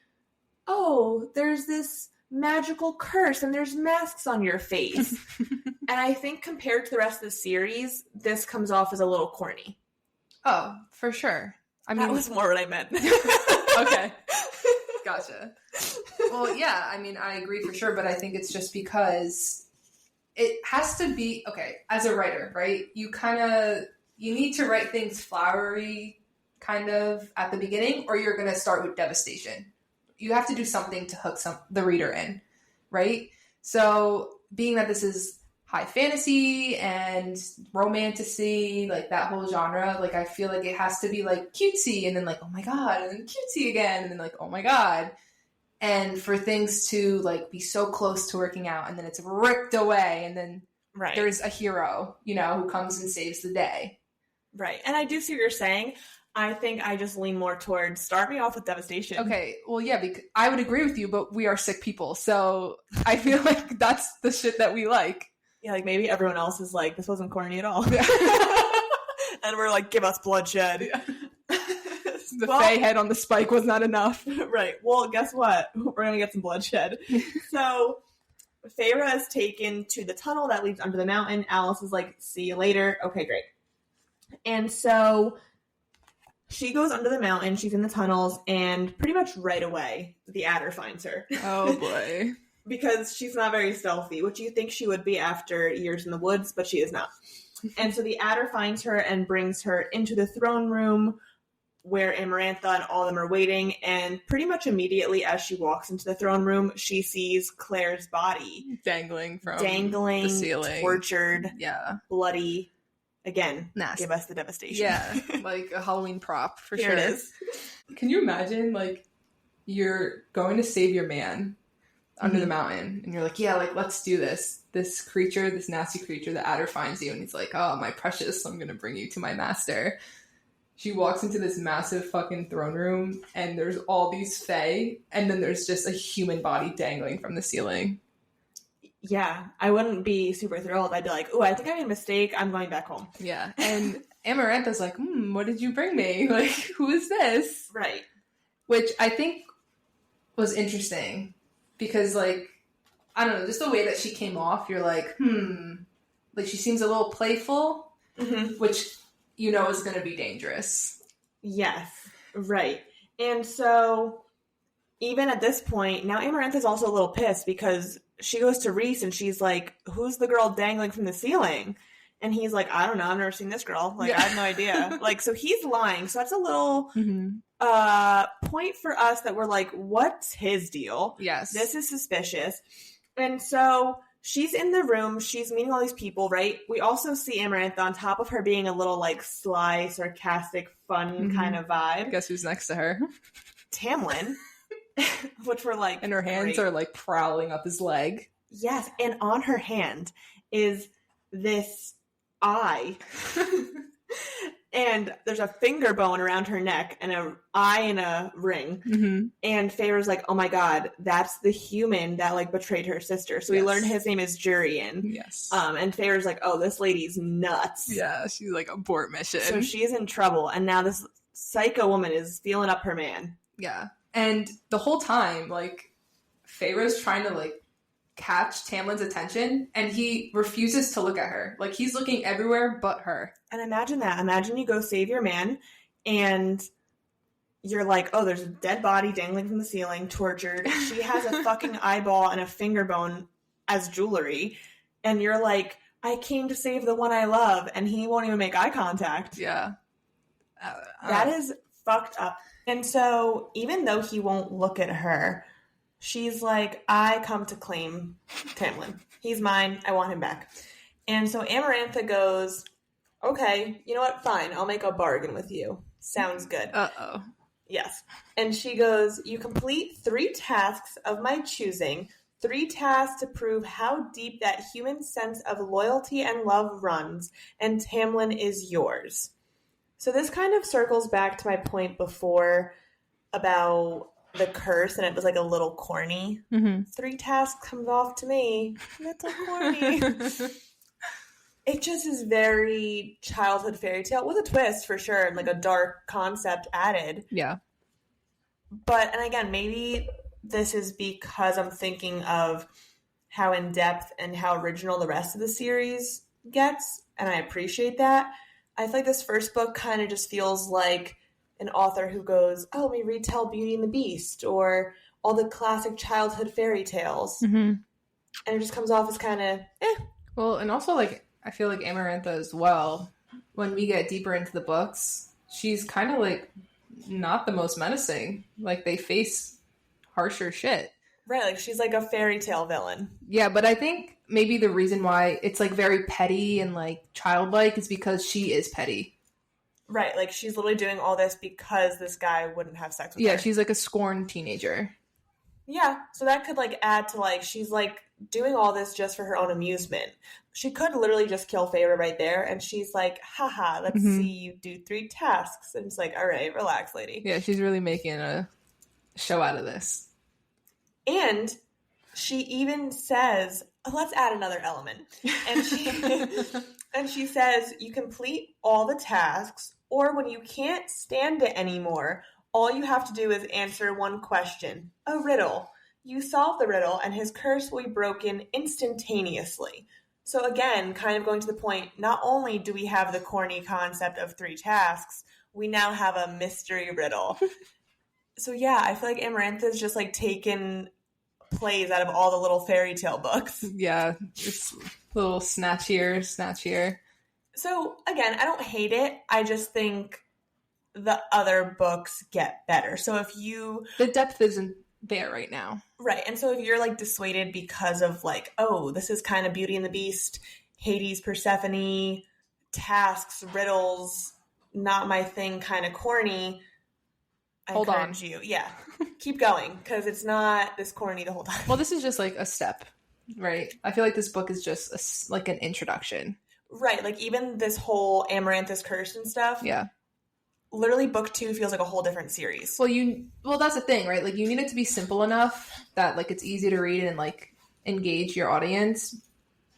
oh, there's this magical curse and there's masks on your face. And I think compared to the rest of the series, this comes off as a little corny. Oh, for sure. I mean, that was more what I meant. Okay. Gotcha. Well, yeah, I mean, I agree for sure, but I think it's just because it has to be, okay, as a writer, right? You need to write things flowery kind of at the beginning, or you're going to start with devastation. You have to do something to hook the reader in, right? So being that this is high fantasy and romantasy, like that whole genre, like I feel like it has to be like cutesy and then like, oh my God, and then cutesy again, and then like, oh my God. And for things to like be so close to working out and then it's ripped away and then there's a hero, who comes and saves the day. Right. And I do see what you're saying. I think I just lean more towards start me off with devastation. Okay. Well, yeah, because I would agree with you, but we are sick people. So I feel like that's the shit that we like. Yeah, like maybe everyone else is like, this wasn't corny at all. And we're like, give us bloodshed. Yeah. The Fae head on the spike was not enough. Right. Well, guess what? We're going to get some bloodshed. So Feyre is taken to the tunnel that leads under the mountain. Alice is like, see you later. Okay, great. And so she goes under the mountain. She's in the tunnels. And pretty much right away, the adder finds her. Oh, boy. Because she's not very stealthy, which you think she would be after years in the woods, but she is not. And so the adder finds her and brings her into the throne room where Amarantha and all of them are waiting, and pretty much immediately as she walks into the throne room, she sees Claire's body. Dangling from the ceiling. Tortured, bloody. Again, nasty. Give us the devastation. Yeah, like a Halloween prop, for Here sure. It is. Can you imagine, like, you're going to save your man under the mountain, and you're like, yeah, like, let's do this. This creature, this nasty creature, the adder finds you, and he's like, oh, my precious, I'm going to bring you to my master. She walks into this massive fucking throne room, and there's all these fae, and then there's just a human body dangling from the ceiling. Yeah, I wouldn't be super thrilled. I'd be like, oh, I think I made a mistake. I'm going back home. Yeah, and Amarantha's like, what did you bring me? Like, who is this? Right. Which I think was interesting, because, like, I don't know, just the way that she came off, you're like, like, she seems a little playful, which is going to be dangerous. Yes, right. And so, even at this point, now Amarantha's also a little pissed because she goes to Rhys and she's like, who's the girl dangling from the ceiling? And he's like, I don't know, I've never seen this girl. Like, I have no idea. Like, so he's lying. So that's a little point for us that we're like, what's his deal? Yes. This is suspicious. And so she's in the room. She's meeting all these people, right? We also see Amarantha on top of her being a little, like, sly, sarcastic, fun kind of vibe. Guess who's next to her? Tamlin. Which we're like... And her hands are, like, prowling up his leg. Yes, and on her hand is this eye. And there's a finger bone around her neck and an eye in a ring. Mm-hmm. And Feyre's like, oh my god, that's the human that like betrayed her sister. So we learn his name is Jurian. Yes. And Feyre's like, oh, this lady's nuts. Yeah, she's like, abort mission. So she's in trouble. And now this psycho woman is feeling up her man. Yeah. And the whole time, like, Feyre's trying to, like, catch Tamlin's attention, and he refuses to look at her. Like, he's looking everywhere but her. And imagine that. Imagine you go save your man, and you're like, oh, there's a dead body dangling from the ceiling, tortured. She has a fucking eyeball and a finger bone as jewelry. And you're like, I came to save the one I love, and he won't even make eye contact. Yeah. That is fucked up. And so, even though he won't look at her, she's like, I come to claim Tamlin. He's mine. I want him back. And so Amarantha goes, okay, you know what? Fine. I'll make a bargain with you. Sounds good. Uh-oh. Yes. And she goes, you complete 3 tasks of my choosing, 3 tasks to prove how deep that human sense of loyalty and love runs, and Tamlin is yours. So this kind of circles back to my point before about the curse, and it was like a little corny. Mm-hmm. 3 tasks comes off to me. Little corny. It just is very childhood fairy tale with a twist for sure, and like a dark concept added. Yeah. But, and again, maybe this is because I'm thinking of how in depth and how original the rest of the series gets, and I appreciate that. I feel like this first book kind of just feels like an author who goes, oh, let me retell Beauty and the Beast or all the classic childhood fairy tales. Mm-hmm. And it just comes off as kind of, Well, and also, like, I feel like Amarantha as well, when we get deeper into the books, she's kind of, like, not the most menacing. Like, they face harsher shit. Right, like, she's like a fairy tale villain. Yeah, but I think maybe the reason why it's, like, very petty and, like, childlike is because she is petty. Right, like, she's literally doing all this because this guy wouldn't have sex with her. Yeah, she's, like, a scorned teenager. Yeah, so that could, like, add to, like, she's, like, doing all this just for her own amusement. She could literally just kill Feyre right there, and she's like, haha, let's see you do 3 tasks. And it's like, all right, relax, lady. Yeah, she's really making a show out of this. And she even says, let's add another element. And she says, you complete all the tasks, or when you can't stand it anymore, all you have to do is answer one question, a riddle. You solve the riddle, and his curse will be broken instantaneously. So again, kind of going to the point, not only do we have the corny concept of 3 tasks, we now have a mystery riddle. So yeah, I feel like Amarantha's just like taken plays out of all the little fairy tale books. Yeah, it's a little snatch here, snatch here. So again, I don't hate it. I just think the other books get better. So if you... The depth isn't there right now. Right. And so if you're like dissuaded because of like, oh, this is kind of Beauty and the Beast, Hades, Persephone, tasks, riddles, not my thing, kind of corny, Hold on. you. Yeah. Keep going, because it's not this corny the whole time. Well, this is just like a step, right? I feel like this book is just like an introduction. Right. Like even this whole Amarantha's curse and stuff. Yeah. Literally book 2 feels like a whole different series. Well, that's the thing, right? Like you need it to be simple enough that like it's easy to read and like engage your audience,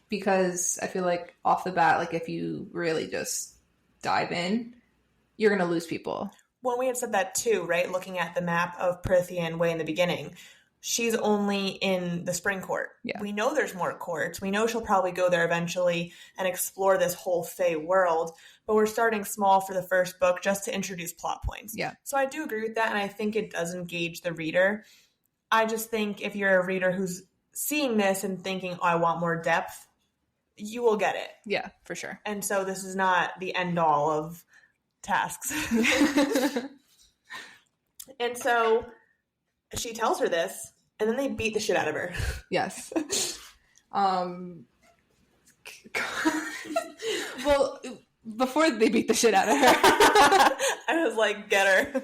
because I feel like off the bat, like if you really just dive in, you're going to lose people. Well, we had said that too, right? Looking at the map of Prythian way in the beginning, she's only in the Spring Court. Yeah. We know there's more courts. We know she'll probably go there eventually and explore this whole Fae world, but we're starting small for the first book just to introduce plot points. Yeah. So I do agree with that, and I think it does engage the reader. I just think if you're a reader who's seeing this and thinking, oh, I want more depth, you will get it. Yeah, for sure. And so this is not the end all of tasks. And so she tells her this, and then they beat the shit out of her. Yes. Well, before they beat the shit out of her, I was like, get her.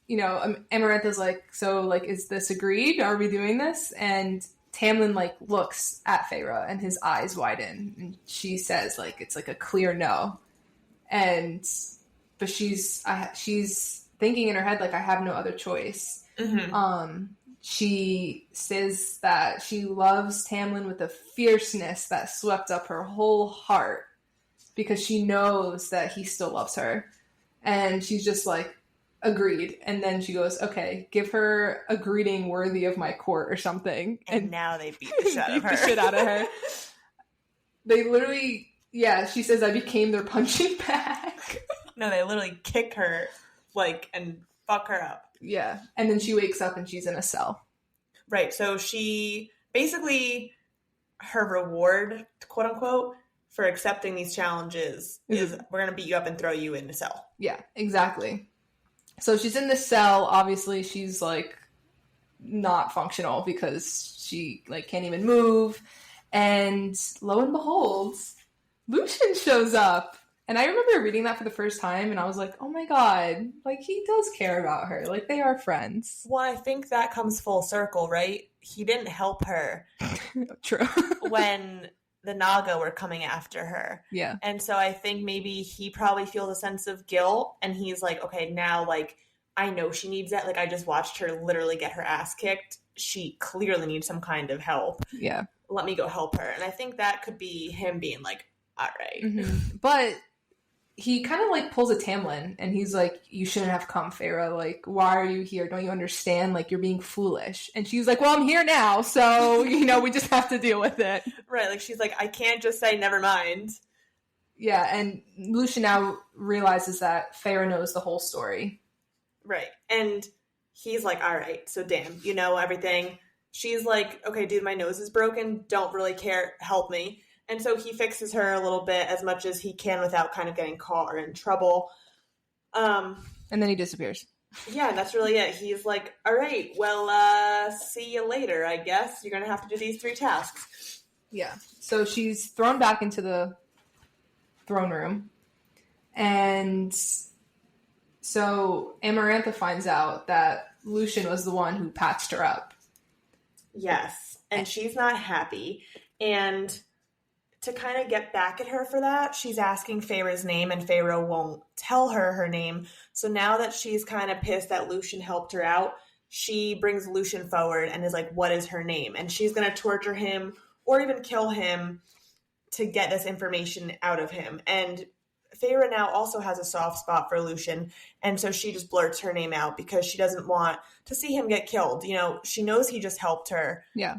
You know, Amarantha's like, so, like, is this agreed? Are we doing this? And Tamlin, like, looks at Feyre, and his eyes widen, and she says, like, it's like a clear no. But she's thinking in her head, like, I have no other choice. She says that she loves Tamlin with a fierceness that swept up her whole heart because she knows that he still loves her. And she's just like, agreed. And then she goes, okay, give her a greeting worthy of my court or something. And now they beat the shit out of her. The shit out of her. They literally, she says I became their punching bag. No, they literally kick her, like, and fuck her up. Yeah. And then she wakes up and she's in a cell. Right. So she basically, her reward, quote unquote, for accepting these challenges is we're going to beat you up and throw you in a cell. Yeah, exactly. So she's in this cell. Obviously, she's like not functional because she like can't even move. And lo and behold, Lucien shows up. And I remember reading that for the first time, and I was like, oh my god, like, he does care about her. Like, they are friends. Well, I think that comes full circle, right? He didn't help her. True. when the Naga were coming after her. Yeah. And so I think maybe he probably feels a sense of guilt, and he's like, okay, now, like, I know she needs that. Like, I just watched her literally get her ass kicked. She clearly needs some kind of help. Yeah. Let me go help her. And I think that could be him being like, all right. Mm-hmm. But he kind of like pulls a Tamlin and he's like, you shouldn't have come, Feyre. Like, why are you here? Don't you understand? Like, you're being foolish. And she's like, well, I'm here now. So, you know, we just have to deal with it. Right. Like, she's like, I can't just say never mind. Yeah. And Lucien now realizes that Feyre knows the whole story. Right. And he's like, all right, so damn, you know everything. She's like, okay, dude, my nose is broken. Don't really care. Help me. And so he fixes her a little bit as much as he can without kind of getting caught or in trouble. And then he disappears. Yeah, that's really it. He's like, all right, well, see you later, I guess. You're going to have to do these 3 tasks. Yeah. So she's thrown back into the throne room. And so Amarantha finds out that Lucien was the one who patched her up. Yes. And she's not happy. And to kind of get back at her for that, she's asking Feyre's name, and Feyre won't tell her name. So now that she's kind of pissed that Lucien helped her out, she brings Lucien forward and is like, what is her name? And she's going to torture him or even kill him to get this information out of him. And Feyre now also has a soft spot for Lucien, and so she just blurts her name out because she doesn't want to see him get killed. You know, she knows he just helped her. Yeah.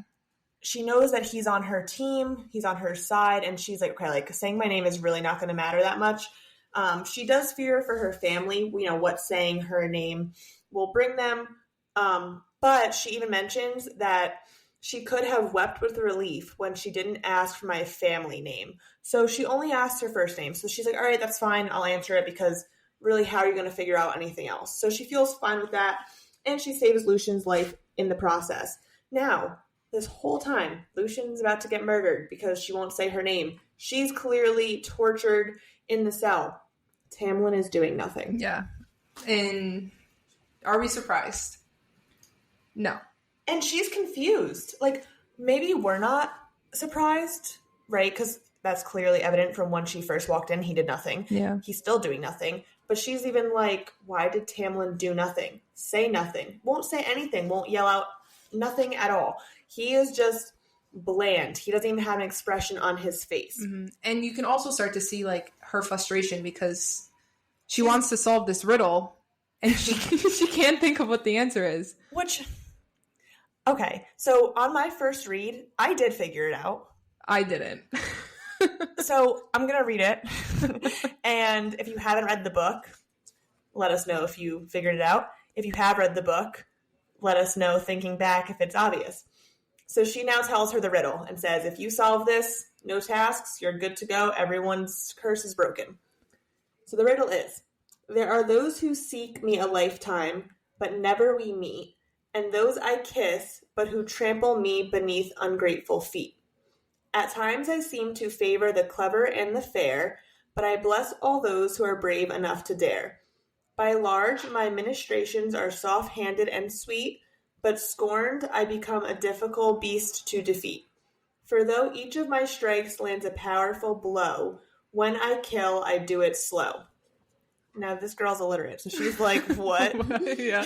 She knows that he's on her team, he's on her side, and she's like, okay, like, saying my name is really not going to matter that much. She does fear for her family, you know, what saying her name will bring them. But she even mentions that she could have wept with relief when she didn't ask for my family name. So she only asked her first name. So she's like, all right, that's fine. I'll answer it because really, how are you going to figure out anything else? So she feels fine with that. And she saves Lucien's life in the process. Now, this whole time, Lucien's about to get murdered because she won't say her name. She's clearly tortured in the cell. Tamlin is doing nothing. Yeah. And are we surprised? No. And she's confused. Like, maybe we're not surprised, right? Because that's clearly evident from when she first walked in. He did nothing. Yeah. He's still doing nothing. But she's even like, why did Tamlin do nothing? Say nothing. Won't say anything. Won't yell out. Nothing at all. He is just bland. He doesn't even have an expression on his face. Mm-hmm. And you can also start to see, like, her frustration because she wants to solve this riddle and she can't think of what the answer is. Which, okay, so on my first read, I did figure it out. I didn't. So I'm going to read it. And if you haven't read the book, let us know if you figured it out. If you have read the book, let us know, thinking back, if it's obvious. So she now tells her the riddle and says, if you solve this, no tasks, you're good to go. Everyone's curse is broken. So the riddle is, there are those who seek me a lifetime, but never we meet, and those I kiss, but who trample me beneath ungrateful feet. At times I seem to favor the clever and the fair, but I bless all those who are brave enough to dare. By large, my ministrations are soft-handed and sweet, but scorned, I become a difficult beast to defeat. For though each of my strikes lands a powerful blow, when I kill, I do it slow. Now, this girl's illiterate, so she's like, what? Yeah.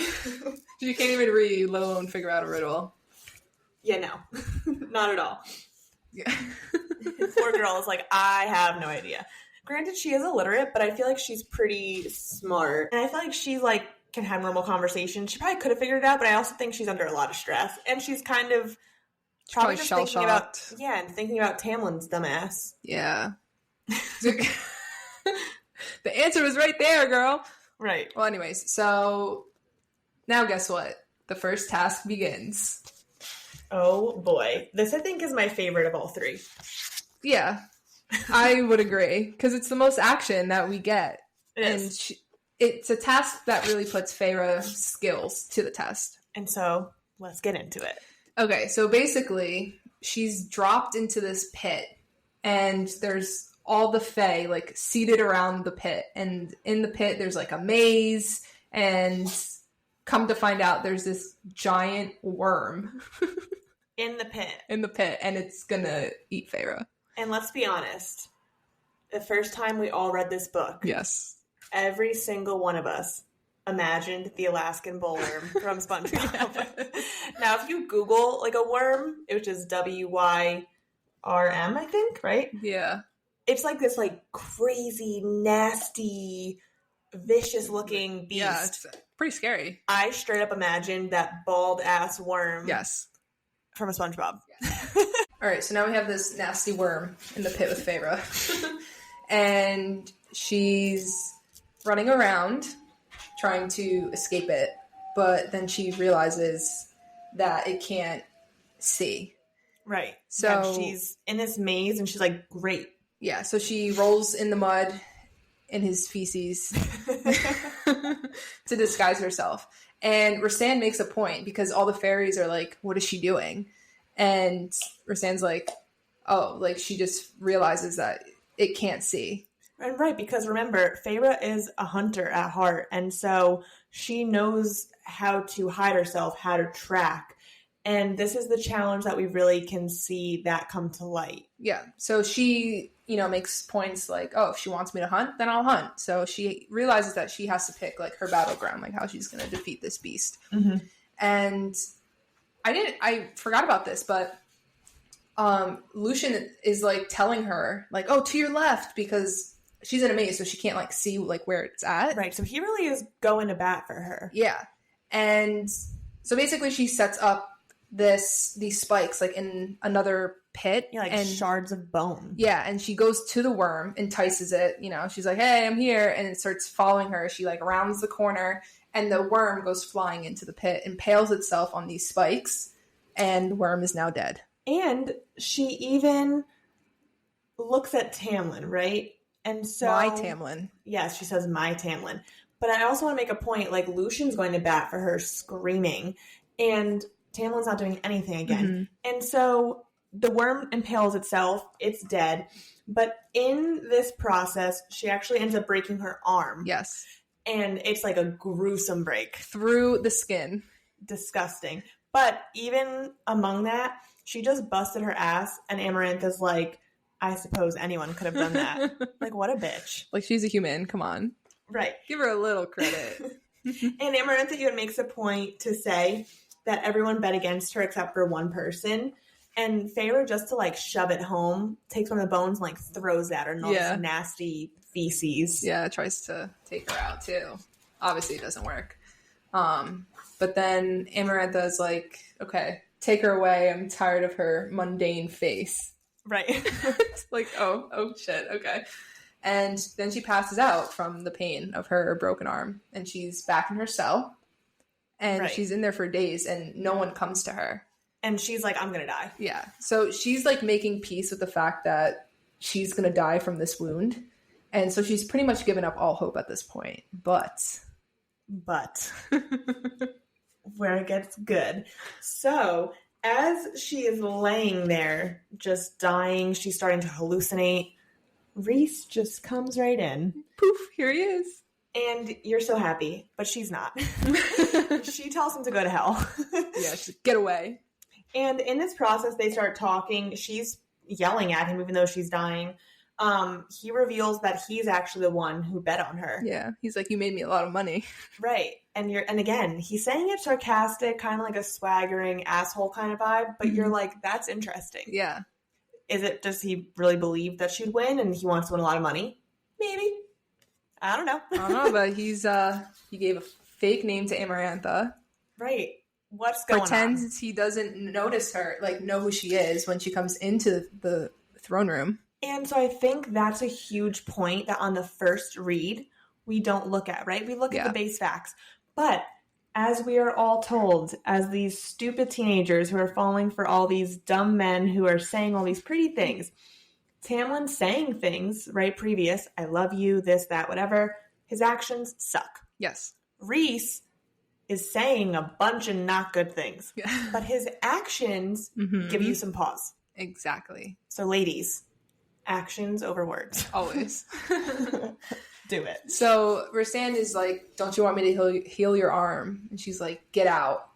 She can't even read, let alone figure out a riddle. Yeah, no. Not at all. Yeah. Poor girl is like, I have no idea. Granted, she is illiterate, but I feel like she's pretty smart. And I feel like she, like, can have normal conversation. She probably could have figured it out, but I also think she's under a lot of stress. And she's kind of probably just thinking about, and thinking about Tamlin's dumbass. Yeah. The answer was right there, girl. Right. Well, anyways, so now guess what? The first task begins. Oh, boy. This, I think, is my favorite of all three. Yeah, I would agree, because it's the most action that we get. And it's a task that really puts Feyre's skills to the test. And so, let's get into it. Okay, so basically, she's dropped into this pit, and there's all the Fae, like, seated around the pit. And in the pit, there's, like, a maze, and come to find out, there's this giant worm. In the pit. In the pit, and it's gonna eat Feyre. And let's be honest, the first time we all read this book, yes, every single one of us imagined the Alaskan bullworm from SpongeBob. Yeah. Now, if you Google, like, a worm, which is WYRM, I think, right? Yeah. It's like this, like, crazy, nasty, vicious-looking beast. Yeah, it's pretty scary. I straight up imagined that bald-ass worm. Yes. From a SpongeBob. Yes. All right, so now we have this nasty worm in the pit with Feyre. And she's running around trying to escape it, but then she realizes that it can't see. Right. So yeah, she's in this maze, and she's like, great. Yeah, so she rolls in the mud in his feces to disguise herself. And Rhysand makes a point, because all the fairies are like, what is she doing? And Rhysand's like, oh, like, she just realizes that it can't see. And right, because remember, Feyre is a hunter at heart, and so she knows how to hide herself, how to track. And this is the challenge that we really can see that come to light. Yeah, so she, makes points like, oh, if she wants me to hunt, then I'll hunt. So she realizes that she has to pick, like, her battleground, like how she's going to defeat this beast. Mm-hmm. And I forgot about this, but Lucien is, like, telling her, like, oh, to your left, because she's in a maze, so she can't, like, see, like, where it's at. Right, so he really is going to bat for her. Yeah. And so basically she sets up these spikes, like, in another pit. Yeah, like shards of bone. Yeah, and she goes to the worm, entices it, she's like, hey, I'm here, and it starts following her. She, like, rounds the corner, and the worm goes flying into the pit, impales itself on these spikes, and the worm is now dead. And she even looks at Tamlin, right? And so... My Tamlin. Yes, she says, my Tamlin. But I also want to make a point, like, Lucian's going to bat for her, screaming, and Tamlin's not doing anything again. Mm-hmm. And so the worm impales itself, it's dead, but in this process, she actually ends up breaking her arm. Yes. And it's like a gruesome break. Through the skin. Disgusting. But even among that, she just busted her ass, and Amarantha's like, I suppose anyone could have done that. Like, what a bitch. Like, she's a human, come on. Right. Give her a little credit. And Amarantha even makes a point to say that everyone bet against her except for one person. And Feyre, just to, like, shove it home, takes one of the bones and, like, throws at her in all this nasty feces. Yeah, tries to take her out, too. Obviously, it doesn't work. But then Amarantha is like, okay, take her away. I'm tired of her mundane face. Right. It's like, oh, shit, okay. And then she passes out from the pain of her broken arm. And she's back in her cell. And she's in there for days, and no one comes to her. And she's like, I'm going to die. Yeah. So she's, like, making peace with the fact that she's going to die from this wound. And so she's pretty much given up all hope at this point. But where it gets good. So as she is laying there, just dying, she's starting to hallucinate. Rhys just comes right in. Poof, here he is. And you're so happy, but she's not. She tells him to go to hell. Yeah, she's like, get away. And in this process, they start talking. She's yelling at him, even though she's dying. he reveals that he's actually the one who bet on her. Yeah. He's like, you made me a lot of money. Right. And again, he's saying it sarcastic, kind of like a swaggering asshole kind of vibe, but you're like, that's interesting. Yeah. Does he really believe that she'd win and he wants to win a lot of money? Maybe. I don't know. But he gave a fake name to Amarantha. Right. What's going on? Pretends he doesn't notice her, like know who she is when she comes into the throne room. And so I think that's a huge point that on the first read, we don't look at, right? We look at the base facts. But as we are all told, as these stupid teenagers who are falling for all these dumb men who are saying all these pretty things, Tamlin's saying things, right, previous, I love you, this, that, whatever. His actions suck. Yes. Reese is saying a bunch of not good things. Yeah. But his actions give you some pause. Exactly. So ladies, actions over words. Always. Do it. So Rhysand is like, don't you want me to heal your arm? And she's like, get out.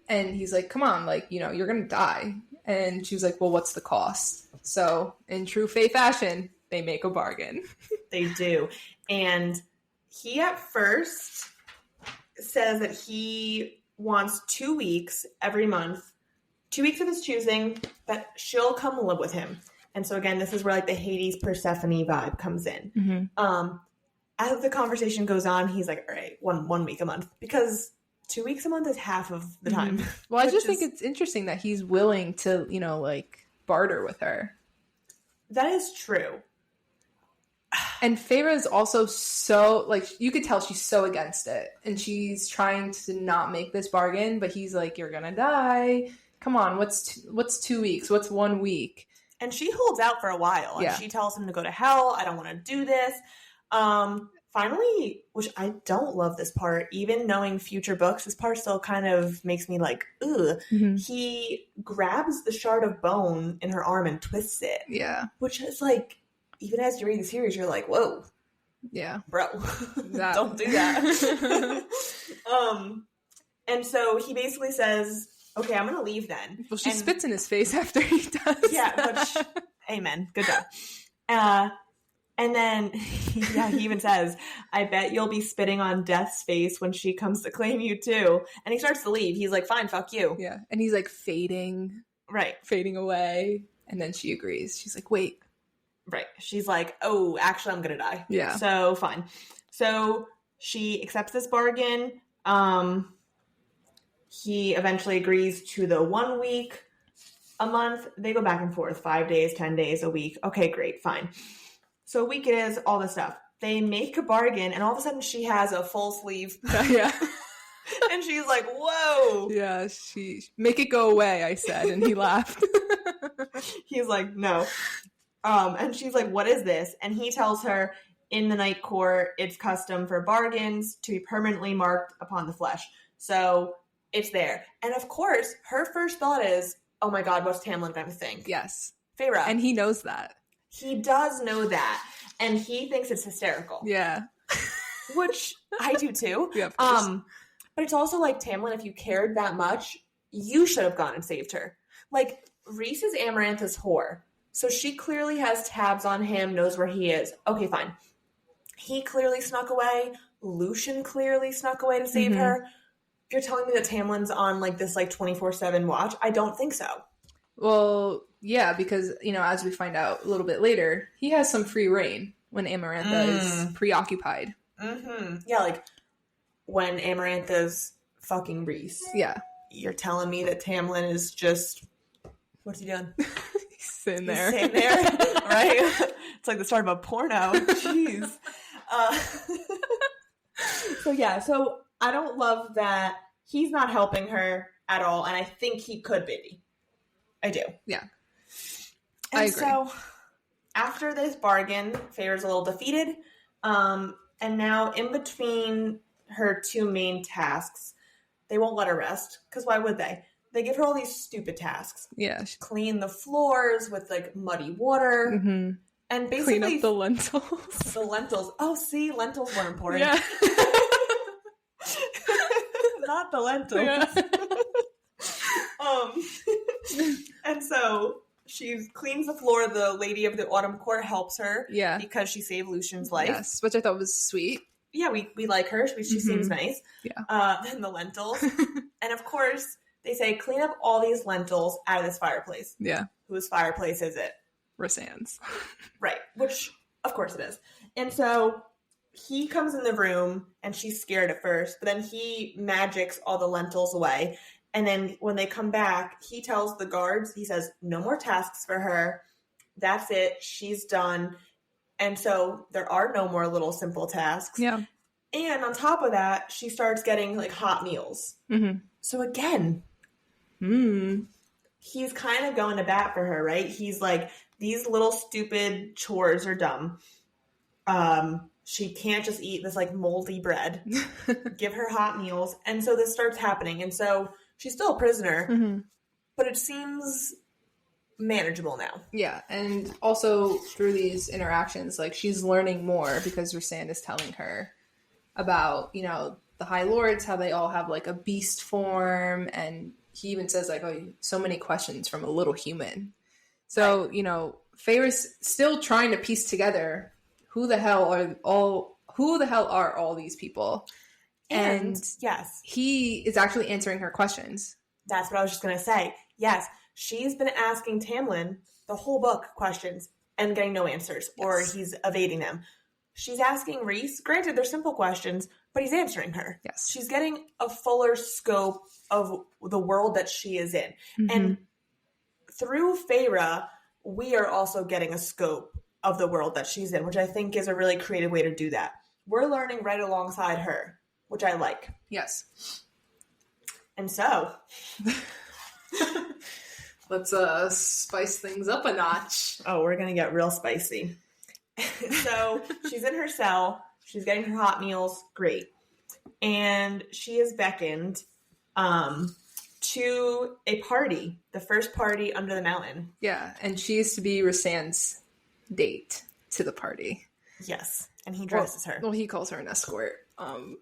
And he's like, come on, like, you're going to die. And she was like, well, what's the cost? So in true Fae fashion, they make a bargain. They do. And he at first says that he wants 2 weeks every month, 2 weeks of his choosing, that she'll come live with him. And so again, this is where like the Hades Persephone vibe comes in. As the conversation goes on, he's like, all right, one week a month, because 2 weeks a month is half of the time. Well, I just think it's interesting that he's willing to, like barter with her. That is true. And Feyre is also so, like, you could tell she's so against it. And she's trying to not make this bargain, but he's like, you're gonna die. Come on, what's 2 weeks? What's 1 week? And she holds out for a while. And she tells him to go to hell. I don't want to do this. Finally, which I don't love this part, even knowing future books, this part still kind of makes me like, ugh. He grabs the shard of bone in her arm and twists it. Yeah. Which is like, even as you read the series, you're like, whoa. Yeah. Bro, don't do that. And so he basically says, okay, I'm going to leave then. Well, she spits in his face after he does. Yeah, which, amen. Good job. And then, he even says, I bet you'll be spitting on Death's face when she comes to claim you too. And he starts to leave. He's like, fine, fuck you. Yeah. And he's like fading. Right. Fading away. And then she agrees. She's like, wait. Right. She's like, oh, actually, I'm going to die. Yeah. So, fine. So, she accepts this bargain. He eventually agrees to the 1 week a month. They go back and forth, 5 days, 10 days, a week. Okay, great, fine. So a week it is, all this stuff. They make a bargain, and all of a sudden she has a full sleeve. Yeah. And she's like, whoa. Yeah, make it go away, I said, and he laughed. He's like, no. And she's like, what is this? And he tells her, in the Night Court, it's custom for bargains to be permanently marked upon the flesh. So it's there. And of course, her first thought is, oh my God, what's Tamlin going to think? Yes. Feyre. And he knows that. He does know that. And he thinks it's hysterical. Yeah. Which I do too. Yeah, of course. But it's also like, Tamlin, if you cared that much, you should have gone and saved her. Like, Reese is Amarantha's whore. So she clearly has tabs on him, knows where he is. Okay, fine. He clearly snuck away. Lucian clearly snuck away to save her. You're telling me that Tamlin's on like this like 24/7 watch? I don't think so. Well, yeah, because, as we find out a little bit later, he has some free reign when Amarantha is preoccupied. Yeah, like when Amarantha's fucking Reese. Yeah. You're telling me that Tamlin is just, what's he doing? He's sitting there. Right? It's like the start of a porno. Jeez. So I don't love that he's not helping her at all, and I think he could be. I do. Yeah. And I agree. So after this bargain, Feyre's a little defeated. And now in between her two main tasks, they won't let her rest. Because why would they? They give her all these stupid tasks. Yeah. Clean the floors with like muddy water. And basically clean up the lentils. The lentils. Oh, see, lentils were important. Yeah. Not the lentils. Yeah. And so She cleans the floor. The lady of the autumn court helps her. Yeah. Because she saved Lucian's life. Yes, which I thought was sweet. Yeah, we like her. She seems nice. Yeah. And the lentils. And of course, they say, clean up all these lentils out of this fireplace. Yeah. Whose fireplace is it? Rasan's. Right. Which, of course it is. And so he comes in the room and she's scared at first, but then he magics all the lentils away. And then when they come back, he tells the guards, he says, no more tasks for her. That's it. She's done. And so there are no more little simple tasks. Yeah. And on top of that, she starts getting like hot meals. Mm-hmm. So again, he's kind of going to bat for her, right? He's like, these little stupid chores are dumb. She can't just eat this like moldy bread. Give her hot meals. And so this starts happening. And so she's still a prisoner, but it seems manageable now. Yeah, and also through these interactions, like she's learning more because Rhysand is telling her about, you know, the High Lords, how they all have like a beast form, and he even says like, oh, so many questions from a little human. So, you know, Feyre's still trying to piece together who the hell are all these people. And yes, he is actually answering her questions. That's what I was just going to say. Yes, she's been asking Tamlin the whole book questions and getting no answers, or he's evading them. She's asking Rhys. Granted, they're simple questions, but he's answering her. Yes. She's getting a fuller scope of the world that she is in. And through Feyre, we are also getting a scope of the world that she's in, which I think is a really creative way to do that. We're learning right alongside her, which I like. Yes. And so let's spice things up a notch. Oh, we're going to get real spicy. So she's in her cell. She's getting her hot meals. Great. And she is beckoned to a party, the first party under the mountain. Yeah, and she is to be Rhysand's date to the party. Yes, and he dresses her. Well, he calls her an escort.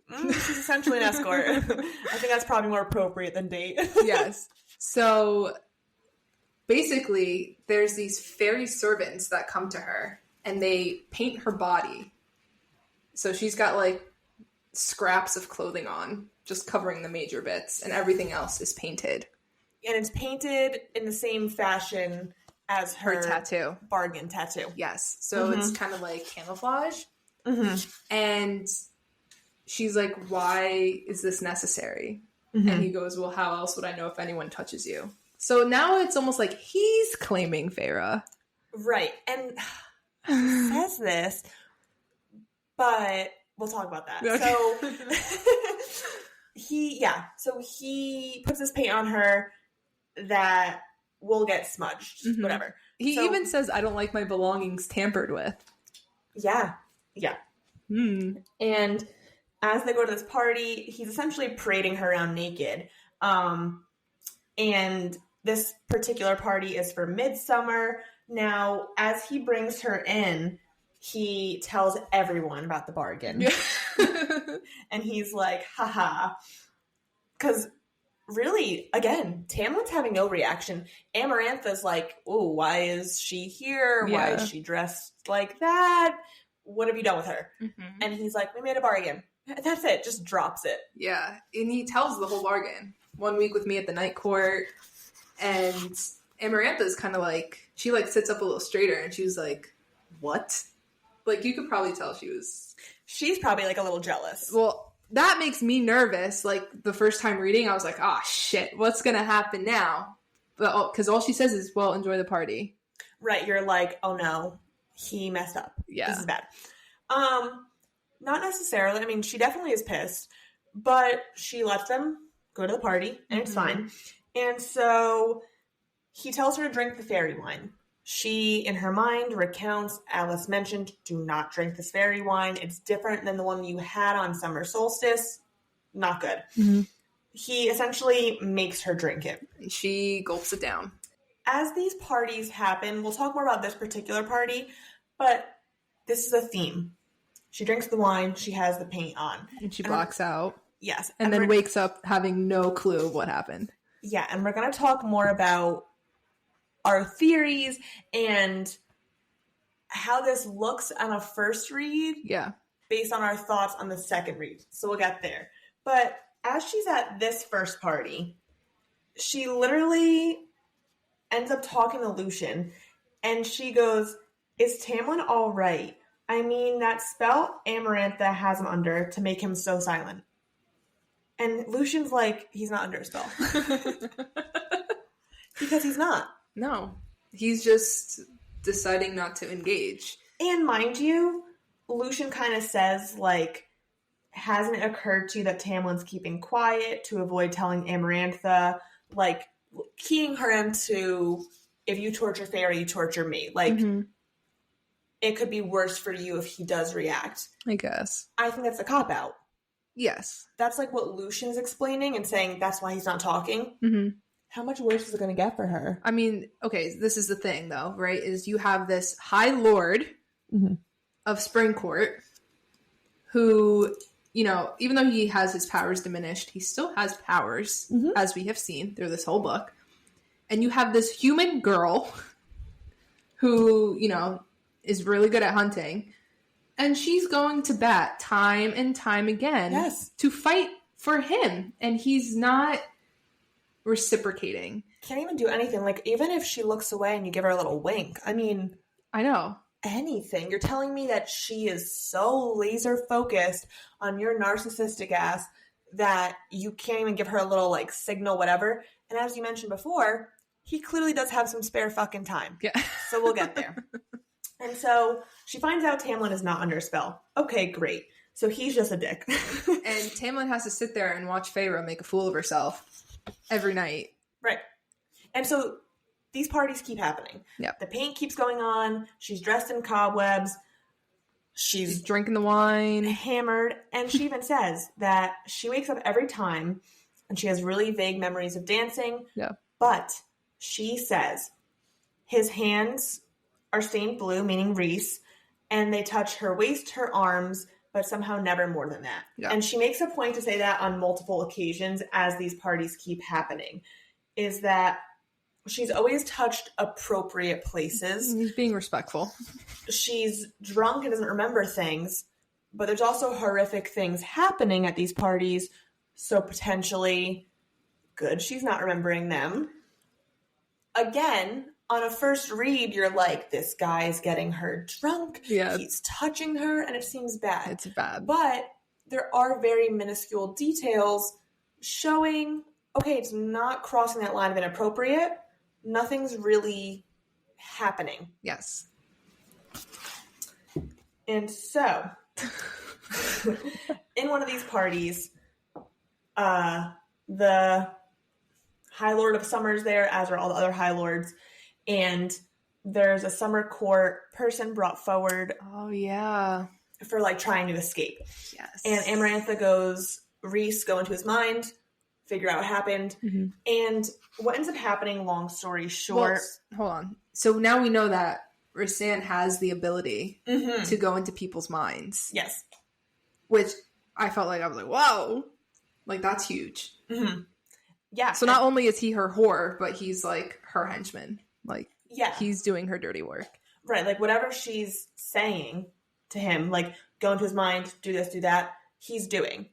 She's essentially an escort. I think that's probably more appropriate than date. Yes. So basically, there's these fairy servants that come to her, and they paint her body. So she's got like scraps of clothing on, just covering the major bits, and everything else is painted. And it's painted in the same fashion as her tattoo. Bargain tattoo. Yes. So it's kind of like camouflage. And she's like, why is this necessary? And he goes, well, how else would I know if anyone touches you? So now it's almost like he's claiming Feyre. Right. And he says this, but we'll talk about that. Okay. So he puts this paint on her that will get smudged, whatever. He even says, I don't like my belongings tampered with. Yeah. Yeah. And as they go to this party, he's essentially parading her around naked. And this particular party is for midsummer. Now, as he brings her in, he tells everyone about the bargain. And he's like, haha. Because really, again, Tamlin's having no reaction. Amarantha's like, oh, why is she here? Yeah. Why is she dressed like that? What have you done with her? And he's like, we made a bargain. That's it. Just drops it. Yeah. And he tells the whole bargain. 1 week with me at the night court. And Amarantha's kind of like, she like sits up a little straighter and she was like, what? Like, you could probably tell she's probably like a little jealous. Well, that makes me nervous. Like, the first time reading, I was like, oh shit, what's gonna happen now? But because all she says is, well, enjoy the party. Right. You're like, oh no, he messed up. Yeah. This is bad. Not necessarily. I mean, she definitely is pissed, but she lets them go to the party and it's fine. And so he tells her to drink the fairy wine. She, in her mind, recounts, Alice mentioned, do not drink this fairy wine. It's different than the one you had on summer solstice. Not good. He essentially makes her drink it. And she gulps it down. As these parties happen, we'll talk more about this particular party, but this is a theme. She drinks the wine, she has the paint on. And she blacks out. Yes. And then wakes up having no clue of what happened. Yeah, and we're going to talk more about our theories and how this looks on a first read. Yeah. Based on our thoughts on the second read. So we'll get there. But as she's at this first party, she literally ends up talking to Lucian, and she goes, "Is Tamlin all right? I mean, that spell Amarantha has him under to make him so silent." And Lucian's like, he's not under a spell. Because he's not. No. He's just deciding not to engage. And mind you, Lucian kind of says, like, hasn't it occurred to you that Tamlin's keeping quiet to avoid telling Amarantha, like, keying her into, if you torture Feyre, you torture me. Like, it could be worse for you if he does react. I guess. I think that's a cop-out. Yes. That's, like, what Lucian's explaining and saying that's why he's not talking. Mm-hmm. How much worse is it going to get for her? I mean, okay, this is the thing, though, right? Is you have this High Lord of Springcourt who, you know, even though he has his powers diminished, he still has powers, as we have seen through this whole book. And you have this human girl who, you know, is really good at hunting. And she's going to bat time and time again to fight for him. And he's not reciprocating. Can't even do anything. Like, even if she looks away and you give her a little wink, I mean... I know. Anything. You're telling me that she is so laser focused on your narcissistic ass that you can't even give her a little, like, signal, whatever. And as you mentioned before, he clearly does have some spare fucking time. Yeah. So we'll get there. And so she finds out Tamlin is not under spell. Okay, great. So he's just a dick. And Tamlin has to sit there and watch Feyre make a fool of herself every night. Right. And so these parties keep happening. Yeah. The paint keeps going on. She's dressed in cobwebs. She's drinking the wine. Hammered. And she even says that she wakes up every time and she has really vague memories of dancing. Yeah. But she says his hands are stained blue, meaning Rhys, and they touch her waist, her arms, but somehow never more than that. Yeah. And she makes a point to say that on multiple occasions as these parties keep happening, is that she's always touched appropriate places. He's being respectful. She's drunk and doesn't remember things, but there's also horrific things happening at these parties, so potentially good she's not remembering them. Again, on a first read, you're like, this guy's getting her drunk. Yeah. He's touching her, and it seems bad. It's bad. But there are very minuscule details showing, okay, it's not crossing that line of inappropriate. Nothing's really happening. Yes. And so, in one of these parties, the High Lord of Summer's there, as are all the other High Lords. And there's a summer court person brought forward. Oh, yeah. For, like, trying to escape. Yes. And Amarantha goes, Rhys, go into his mind, figure out what happened. Mm-hmm. And what ends up happening, long story short... Well, hold on. So now we know that Rhysand has the ability to go into people's minds. Yes. Which I felt like, I was like, whoa! Like, that's huge. Mm-hmm. Yeah. So not only is he her whore, but he's, like, her henchman. Like, yeah, he's doing her dirty work. Right, like, whatever she's saying to him, like, go into his mind, do this, do that, he's doing.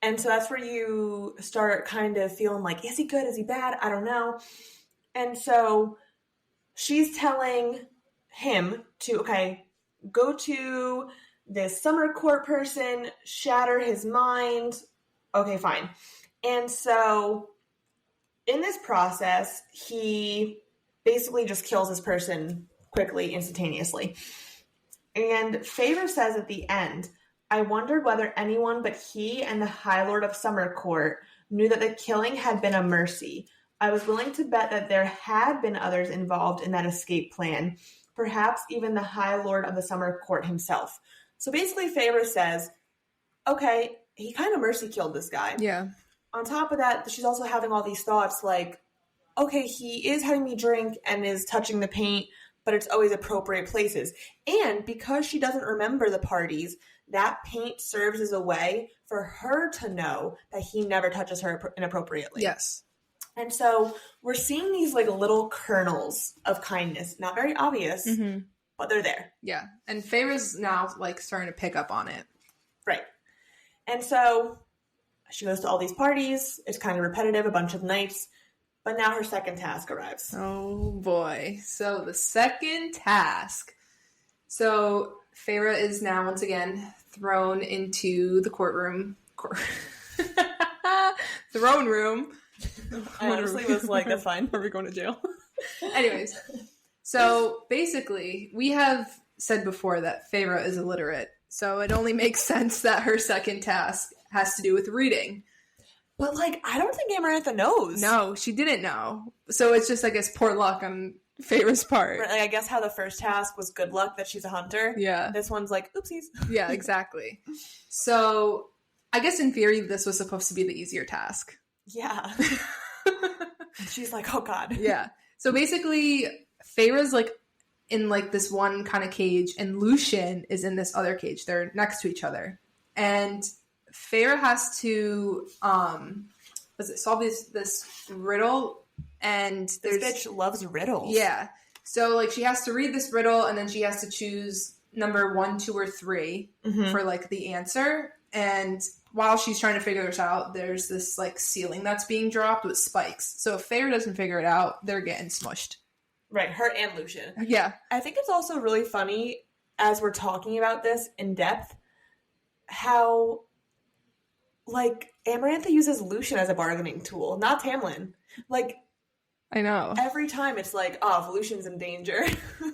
And so that's where you start kind of feeling like, is he good, is he bad, I don't know. And so she's telling him to, okay, go to this summer court person, shatter his mind, okay, fine. And so in this process, he basically just kills this person quickly, instantaneously. And Feyre says at the end, I wondered whether anyone but he and the High Lord of Summer Court knew that the killing had been a mercy. I was willing to bet that there had been others involved in that escape plan, perhaps even the High Lord of the Summer Court himself. So basically Feyre says, okay, he kind of mercy killed this guy. Yeah. On top of that, she's also having all these thoughts like, okay, he is having me drink and is touching the paint, but it's always appropriate places. And because she doesn't remember the parties, that paint serves as a way for her to know that he never touches her inappropriately. Yes. And so we're seeing these like little kernels of kindness, not very obvious, but they're there. Yeah. And Feyre's now like starting to pick up on it. Right. And so she goes to all these parties. It's kind of repetitive, a bunch of nights. But now her second task arrives. Oh boy. So the second task. So Feyre is now once again thrown into the courtroom. Throne room. I honestly was like, that's fine. Are we going to jail? Anyways. So basically, we have said before that Feyre is illiterate. So it only makes sense that her second task has to do with reading. But, like, I don't think Amarantha knows. No, she didn't know. So it's just, I guess, poor luck on Feyre's part. Right, like, I guess how the first task was good luck that she's a hunter. Yeah. This one's like, oopsies. Yeah, exactly. So I guess in theory, this was supposed to be the easier task. Yeah. She's like, oh, God. Yeah. So basically, Feyre's, like, in, like, this one kind of cage, and Lucien is in this other cage. They're next to each other. And Feyre has to solve this riddle, and this bitch loves riddles. Yeah. So like she has to read this riddle, and then she has to choose number 1, 2, or 3 for like the answer. And while she's trying to figure this out, there's this like ceiling that's being dropped with spikes. So if Feyre doesn't figure it out, they're getting smushed. Right, her and Lucien. Yeah. I think it's also really funny as we're talking about this in depth how like, Amarantha uses Lucien as a bargaining tool, not Tamlin. Like, I know. Every time it's like, oh, if Lucien's in danger.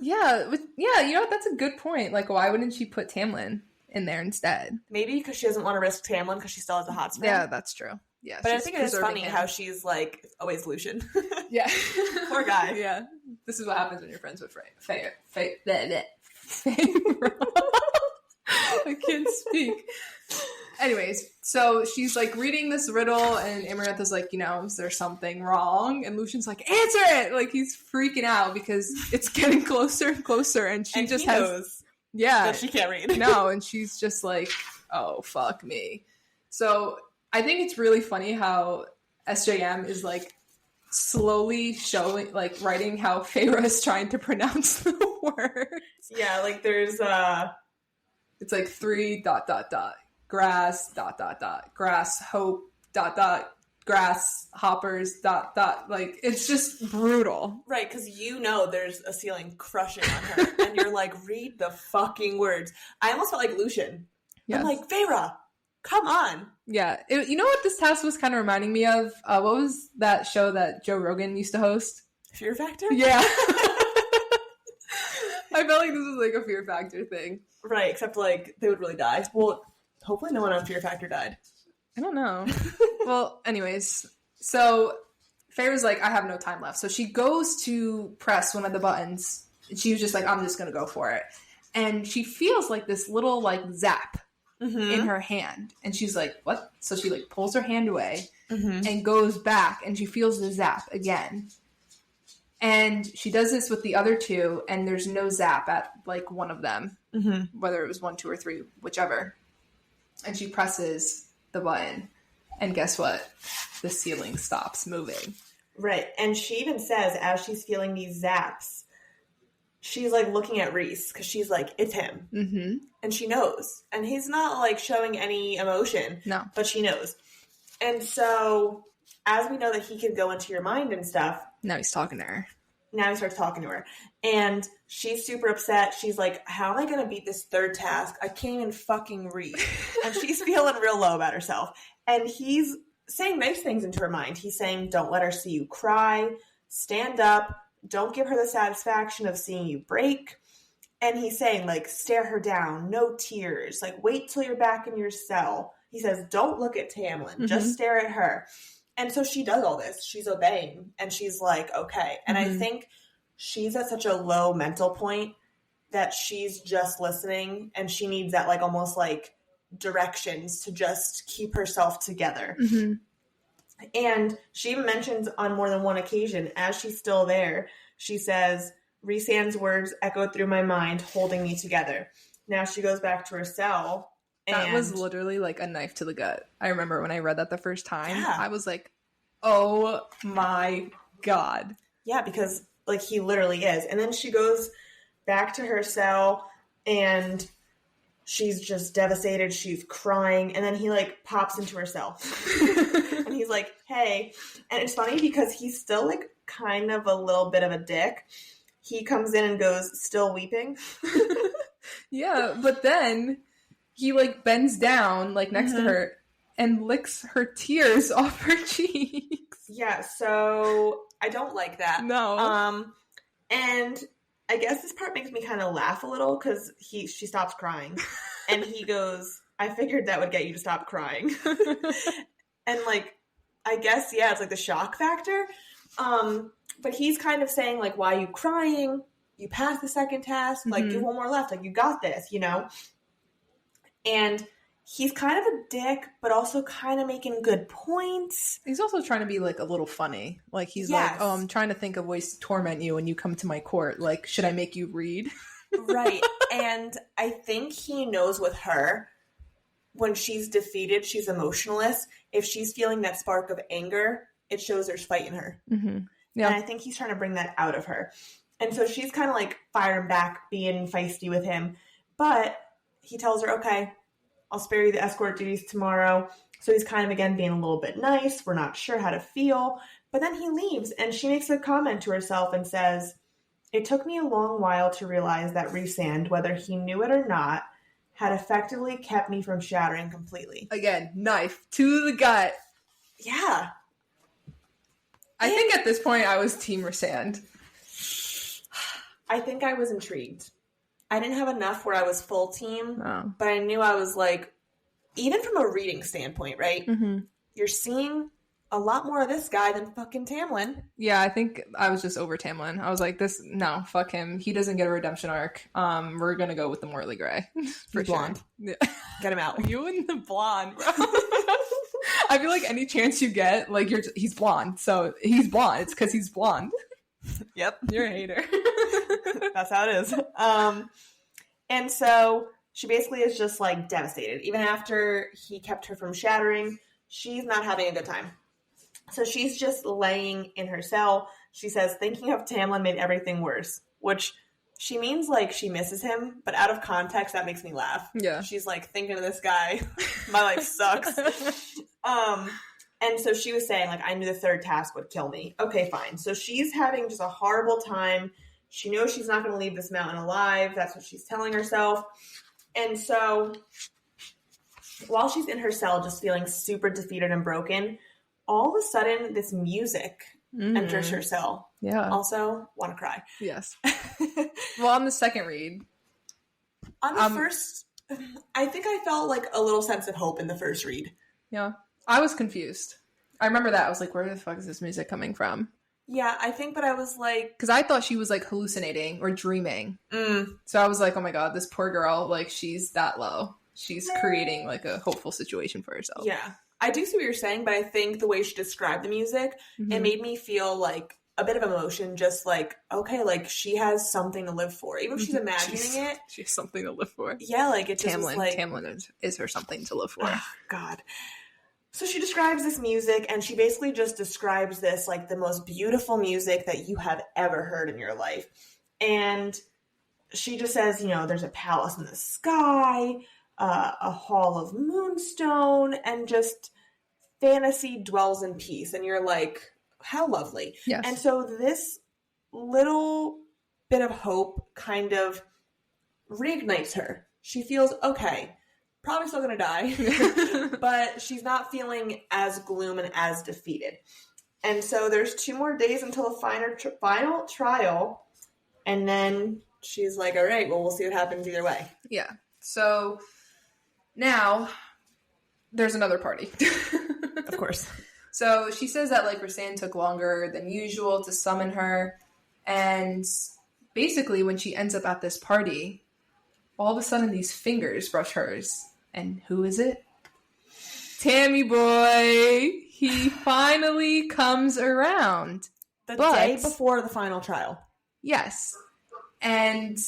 Yeah, you know what? That's a good point. Like, why wouldn't she put Tamlin in there instead? Maybe because she doesn't want to risk Tamlin because she still has a hot spring. Yeah, that's true. Yeah, but I think it is funny how she's like, always Lucien. Yeah. Poor guy. Yeah. This is what happens when you're friends with Faye. I can't speak. Anyways, so she's like reading this riddle, and Amarantha's like, you know, is there something wrong? And Lucien's like, answer it! Like, he's freaking out because it's getting closer and closer, and she just knows that she can't read. No, and she's just like, oh, fuck me. So I think it's really funny how SJM is like slowly showing, like, writing how Feyre is trying to pronounce the words. Yeah, like there's it's like 3 ... grass ... grass hope ... grasshoppers ... like it's just brutal, right? Because you know there's a ceiling crushing on her, and you're like, read the fucking words. I almost felt like Lucien. Yes. I'm like, Feyre, come on. Yeah, you know what this task was kind of reminding me of? What was that show that Joe Rogan used to host? Fear Factor. Yeah. I felt like this was like a Fear Factor thing. Right, except like they would really die. Well, hopefully no one on Fear Factor died. I don't know. Well, anyways, so Feyre's like, I have no time left. So she goes to press one of the buttons, and she was just like, I'm just going to go for it. And she feels like this little like zap in her hand. And she's like, what? So she like pulls her hand away and goes back, and she feels the zap again. And she does this with the other 2, and there's no zap at, like, one of them. Whether it was 1, 2, or 3, whichever. And she presses the button. And guess what? The ceiling stops moving. Right. And she even says, as she's feeling these zaps, she's, like, looking at Rhys. Because she's like, it's him. And she knows. And he's not, like, showing any emotion. No. But she knows. And so, as we know that he can go into your mind and stuff, now he's talking to her. Now he starts talking to her. And she's super upset. She's like, how am I going to beat this third task? I can't even fucking read. And she's feeling real low about herself. And he's saying nice things into her mind. He's saying, don't let her see you cry. Stand up. Don't give her the satisfaction of seeing you break. And he's saying, like, stare her down. No tears. Like, wait till you're back in your cell. He says, don't look at Tamlin. Just stare at her. And so she does all this. She's obeying. And she's like, okay. And I think she's at such a low mental point that she's just listening. And she needs that, like, almost like directions to just keep herself together. And she even mentions on more than one occasion, as she's still there, she says, Rhysand's words echoed through my mind, holding me together. Now she goes back to her cell. That was literally like a knife to the gut. I remember when I read that the first time, I was like, Oh my God. Yeah, because like he literally is. And then she goes back to her cell and she's just devastated. She's crying. And then he like pops into her cell. And he's like, hey. And it's funny because he's still like kind of a little bit of a dick. He comes in and goes, still weeping. Yeah, but then he like bends down like next to her and licks her tears off her cheeks. Yeah, so I don't like that. No. And I guess this part makes me kind of laugh a little because she stops crying. And he goes, I figured that would get you to stop crying. And like, I guess, yeah, it's like the shock factor. But he's kind of saying like, why are you crying? You passed the second task. Like, do one more left. Like, you got this, you know? And he's kind of a dick, but also kind of making good points. He's also trying to be like a little funny. Like he's like, oh, I'm trying to think of ways to torment you when you come to my court. Like, should I make you read? Right. And I think he knows with her, when she's defeated, she's emotionless. If she's feeling that spark of anger, it shows there's fight in her. Mm-hmm. Yeah. And I think he's trying to bring that out of her. And so she's kind of like firing back, being feisty with him. But he tells her, okay, I'll spare you the escort duties tomorrow. So he's kind of, again, being a little bit nice. We're not sure how to feel. But then he leaves, and she makes a comment to herself and says, it took me a long while to realize that Rhysand, whether he knew it or not, had effectively kept me from shattering completely. Again, knife to the gut. Yeah. I think at this point I was Team Rhysand. I think I was intrigued. I didn't have enough where I was full team, but I knew I was like, even from a reading standpoint, right? Mm-hmm. You're seeing a lot more of this guy than fucking Tamlin. Yeah, I think I was just over Tamlin. I was like, no, fuck him. He doesn't get a redemption arc. We're gonna go with the Morley Gray. For blonde. Sure. Yeah. Get him out. You and the blonde, bro. I feel like any chance you get, like he's blonde. So he's blonde. It's because he's blonde. Yep. You're a hater. That's how it is. And so she basically is just like devastated. Even after he kept her from shattering, she's not having a good time. So she's just laying in her cell. She says, thinking of Tamlin made everything worse, which she means like she misses him, but out of context, that makes me laugh. Yeah. She's like, thinking of this guy, my life sucks. And so she was saying, like, I knew the third task would kill me. Okay, fine. So she's having just a horrible time. She knows she's not going to leave this mountain alive. That's what she's telling herself. And so while she's in her cell just feeling super defeated and broken, all of a sudden this music enters her cell. Yeah. Also, want to cry. Yes. Well, on the second read. On the first, I think I felt like a little sense of hope in the first read. Yeah. I was confused. I remember that. I was like, where the fuck is this music coming from? Yeah, I think, but I was like... Because I thought she was, like, hallucinating or dreaming. So I was like, oh my god, this poor girl, like, she's that low. She's creating, like, a hopeful situation for herself. Yeah. I do see what you're saying, but I think the way she described the music, it made me feel, like, a bit of emotion, just like, okay, like, she has something to live for. Even if she's imagining it... She has something to live for. Yeah, like, it just was like... Tamlin is her something to live for. Oh, God. So she describes this music, and she basically just describes this like the most beautiful music that you have ever heard in your life. And she just says, you know, there's a palace in the sky, a hall of moonstone, and just fantasy dwells in peace. And you're like, how lovely. Yes. And so this little bit of hope kind of reignites her. She feels, okay, probably still going to die, but she's not feeling as gloom and as defeated. And so there's 2 more days until the final trial, and then she's like, all right, well, we'll see what happens either way. Yeah. So now there's another party. Of course. So she says that, like, Rhysand took longer than usual to summon her, and basically when she ends up at this party, all of a sudden these fingers brush hers. And who is it? Tammy boy! He finally comes around. The day before the final trial. Yes. And,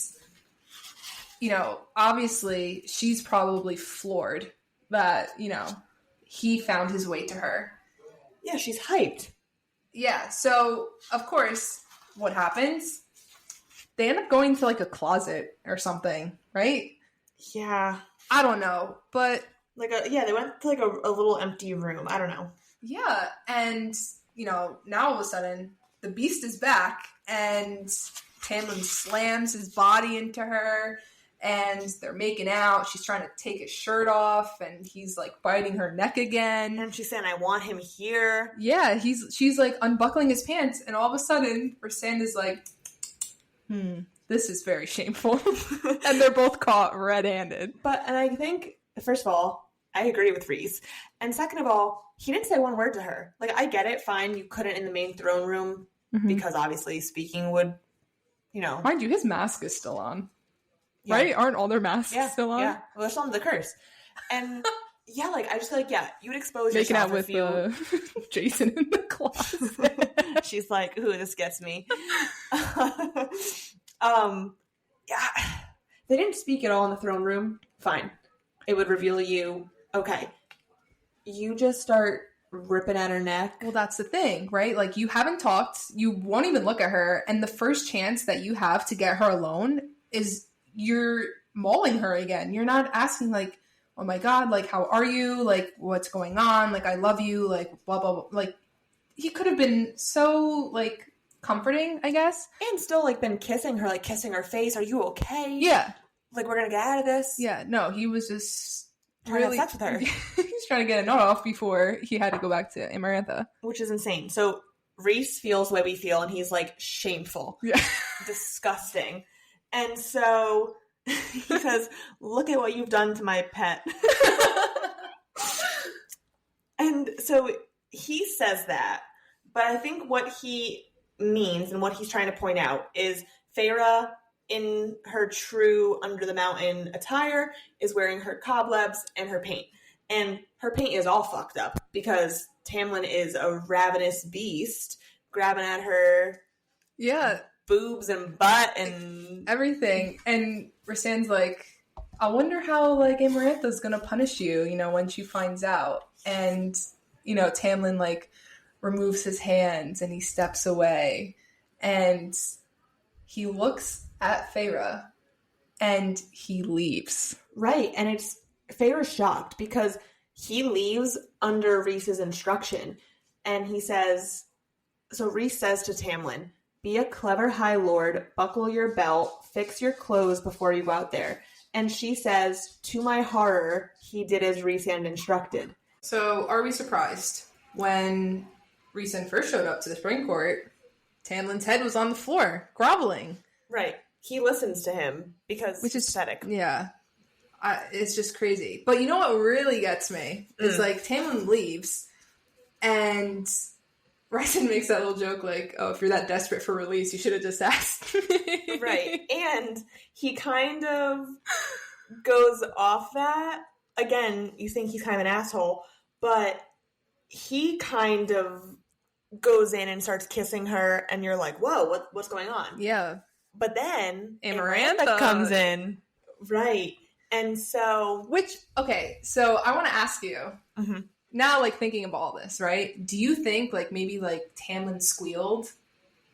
you know, obviously she's probably floored that, you know, he found his way to her. Yeah, Yeah, she's hyped. Yeah, so, of course, what happens? They end up going to, like, a closet or something, right? Yeah. I don't know, but... they went to, like, a little empty room. I don't know. Yeah, and, now all of a sudden, the beast is back, and Tamlin slams his body into her, and they're making out. She's trying to take his shirt off, and he's, like, biting her neck again. And she's saying, I want him here. Yeah, she's, like, unbuckling his pants, and all of a sudden, Rhysand is like, this is very shameful. And they're both caught red-handed. And I think, first of all, I agree with Rhys. And second of all, he didn't say one word to her. Like, I get it, fine, you couldn't in the main throne room, because obviously speaking would, Mind you, his mask is still on. Yeah. Right? Aren't all their masks still on? Yeah, well, they're still under the curse. And, yeah, like, I just feel like, you would expose Making yourself out with Jason in the closet. She's like, ooh, this gets me. They didn't speak at all in the throne room. Fine. It would reveal you. Okay. You just start ripping at her neck. Well, that's the thing, right? Like, you haven't talked, you won't even look at her, and the first chance that you have to get her alone is you're mauling her again. You're not asking, like, oh my god, like, how are you? Like, what's going on? Like, I love you, like, blah, blah, blah. Like, he could have been so, like, comforting, I guess. And still, like, been kissing her, like, kissing her face. Are you okay? Yeah. Like, we're gonna get out of this? Yeah, no, he was just... trying to have sex with her. He's trying to get a nut off before he had to go back to Amarantha. Which is insane. So Rhys feels the way we feel, and he's like, shameful. Yeah. Disgusting. And so he says, look at what you've done to my pet. And so he says that, but I think what he means and what he's trying to point out is Feyre, in her true Under the Mountain attire, is wearing her cobwebs and her paint. And her paint is all fucked up because Tamlin is a ravenous beast grabbing at her boobs and butt and everything. And Rhysand's like, I wonder how, like, Amarantha's gonna punish you, when she finds out. And, Tamlin, like, removes his hands and he steps away. And he looks at Feyre and he leaves. Right, and it's Feyre's shocked because he leaves under Rhys's instruction, and he says, so Rhys says to Tamlin, be a clever High Lord, buckle your belt, fix your clothes before you go out there. And she says, to my horror, he did as Rhysand instructed. So are we surprised when Rhysand first showed up to the Spring Court, Tamlin's head was on the floor, groveling. Right. He listens to him because which is pathetic. Yeah. It's just crazy. But you know what really gets me? Is like Tamlin leaves and Rhysand makes that little joke like, oh, if you're that desperate for release, you should have just asked me. Right. And he kind of goes off that. Again, you think he's kind of an asshole, but he kind of goes in and starts kissing her, and you're like, whoa, what's going on? Yeah. But then Amarantha comes in. Right. And so... okay, so I want to ask you, now, like, thinking of all this, right? Do you think, like, maybe, like, Tamlin squealed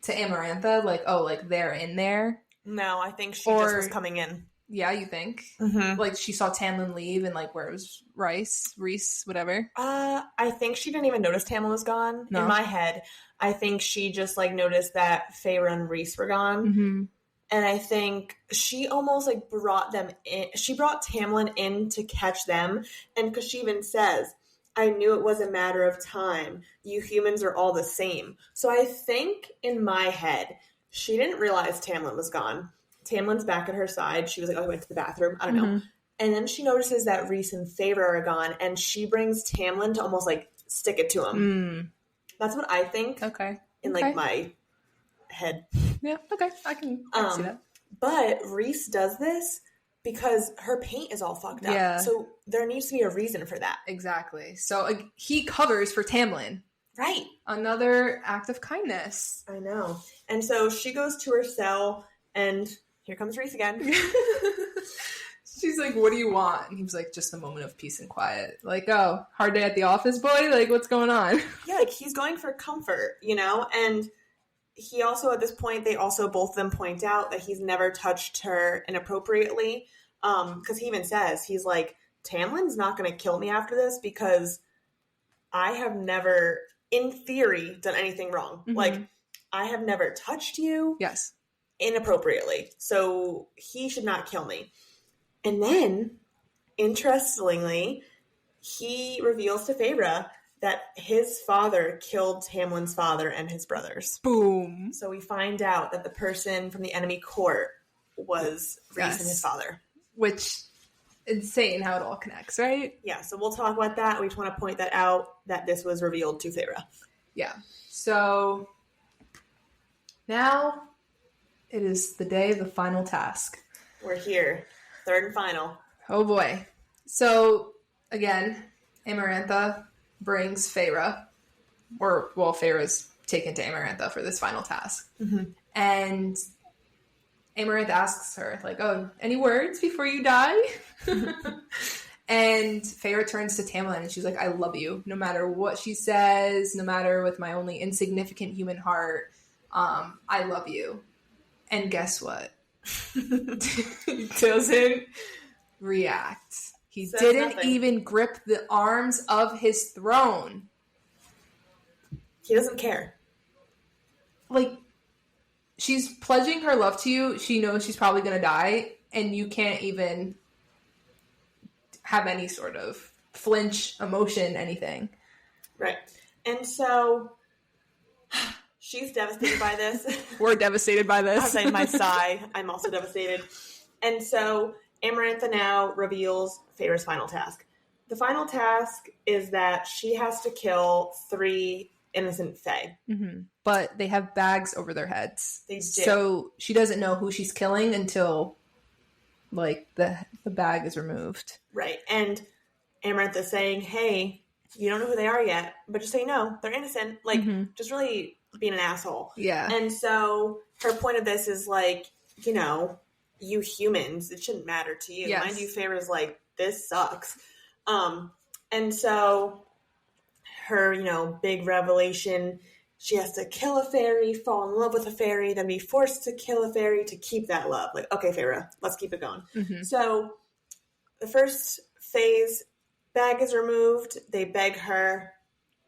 to Amarantha? Like, oh, like, they're in there? No, I think she just was coming in. Yeah, you think? Like, she saw Tamlin leave and, like, where it was Rhys, whatever? I think she didn't even notice Tamlin was gone. No. In my head, I think she just, like, noticed that Feyre and Rhys were gone. And I think she almost, like, brought them in. She brought Tamlin in to catch them. And because she even says, I knew it was a matter of time. You humans are all the same. So I think in my head, she didn't realize Tamlin was gone. Tamlin's back at her side. She was like, oh, I went to the bathroom. I don't know. And then she notices that Rhys and Feyre are gone. And she brings Tamlin to almost, like, stick it to him. That's what I think. Okay. In, like, my head. Yeah, okay. I can see that. But Rhys does this because her paint is all fucked up. Yeah. So there needs to be a reason for that. Exactly. So he covers for Tamlin. Right. Another act of kindness. I know. And so she goes to her cell, and here comes Rhys again. She's like, what do you want? And he was like, just a moment of peace and quiet. Like, oh, hard day at the office, boy? Like, what's going on? Yeah, like, he's going for comfort, you know? And he also, at this point, they also, both of them point out that he's never touched her inappropriately. Because he even says, he's like, Tamlin's not going to kill me after this because I have never, in theory, done anything wrong. Mm-hmm. Like, I have never touched you. Yes. Inappropriately. So he should not kill me. And then, interestingly, he reveals to Feyre that his father killed Tamlin's father and his brothers. Boom. So we find out that the person from the enemy court was Rhys and his father. Which, insane how it all connects, right? Yeah, so we'll talk about that. We just want to point that out, that this was revealed to Feyre. Yeah. So, now it is the day of the final task. We're here. Third and final. Oh boy. So, again, Amarantha brings Feyre, Feyre's taken to Amarantha for this final task. Mm-hmm. And Amarantha asks her, like, oh, any words before you die? And Feyre turns to Tamlin and she's like, I love you. No matter what she says, no matter with my only insignificant human heart, I love you. And guess what? He doesn't react. He didn't even grip the arms of his throne. He doesn't care. Like, she's pledging her love to you. She knows she's probably going to die, and you can't even have any sort of flinch, emotion, anything. Right. And so she's devastated by this. We're devastated by this. Outside my sigh, I'm also devastated. And so Amarantha now reveals Feyre's final task. The final task is that she has to kill 3 innocent Fae. Mm-hmm. But they have bags over their heads. They do. So she doesn't know who she's killing until, like, the bag is removed. Right. And Amarantha's saying, hey, you don't know who they are yet, but just so you know, they're innocent. Like, just really being an asshole. Yeah. And so her point of this is, like, you know, you humans, it shouldn't matter to you. Yes. Mind you, Feyre's like, this sucks. And so her, you know, big revelation, she has to kill a fairy, fall in love with a fairy, then be forced to kill a fairy to keep that love. Like, okay, Feyre, let's keep it going. Mm-hmm. So the first phase, bag is removed. They beg her.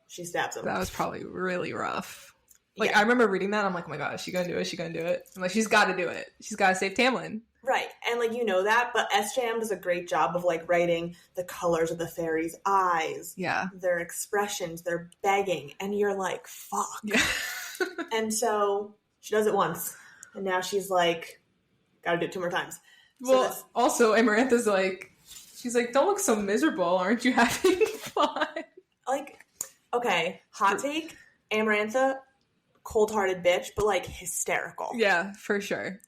She stabs him. That was probably really rough. Like, yeah. I remember reading that. I'm like, oh my God, is she going to do it? Is she going to do it? I'm like, she's got to do it. She's got to save Tamlin. Right. And, like, you know that, but SJM does a great job of, like, writing the colors of the fairies' eyes. Yeah. Their expressions, their begging. And you're like, fuck. Yeah. And so she does it once. And now she's like, gotta do it 2 more times. Well, so also, Amarantha's like, she's like, don't look so miserable. Aren't you having fun? Like, okay, hot take, Amarantha, cold-hearted bitch, but, like, hysterical. Yeah, for sure.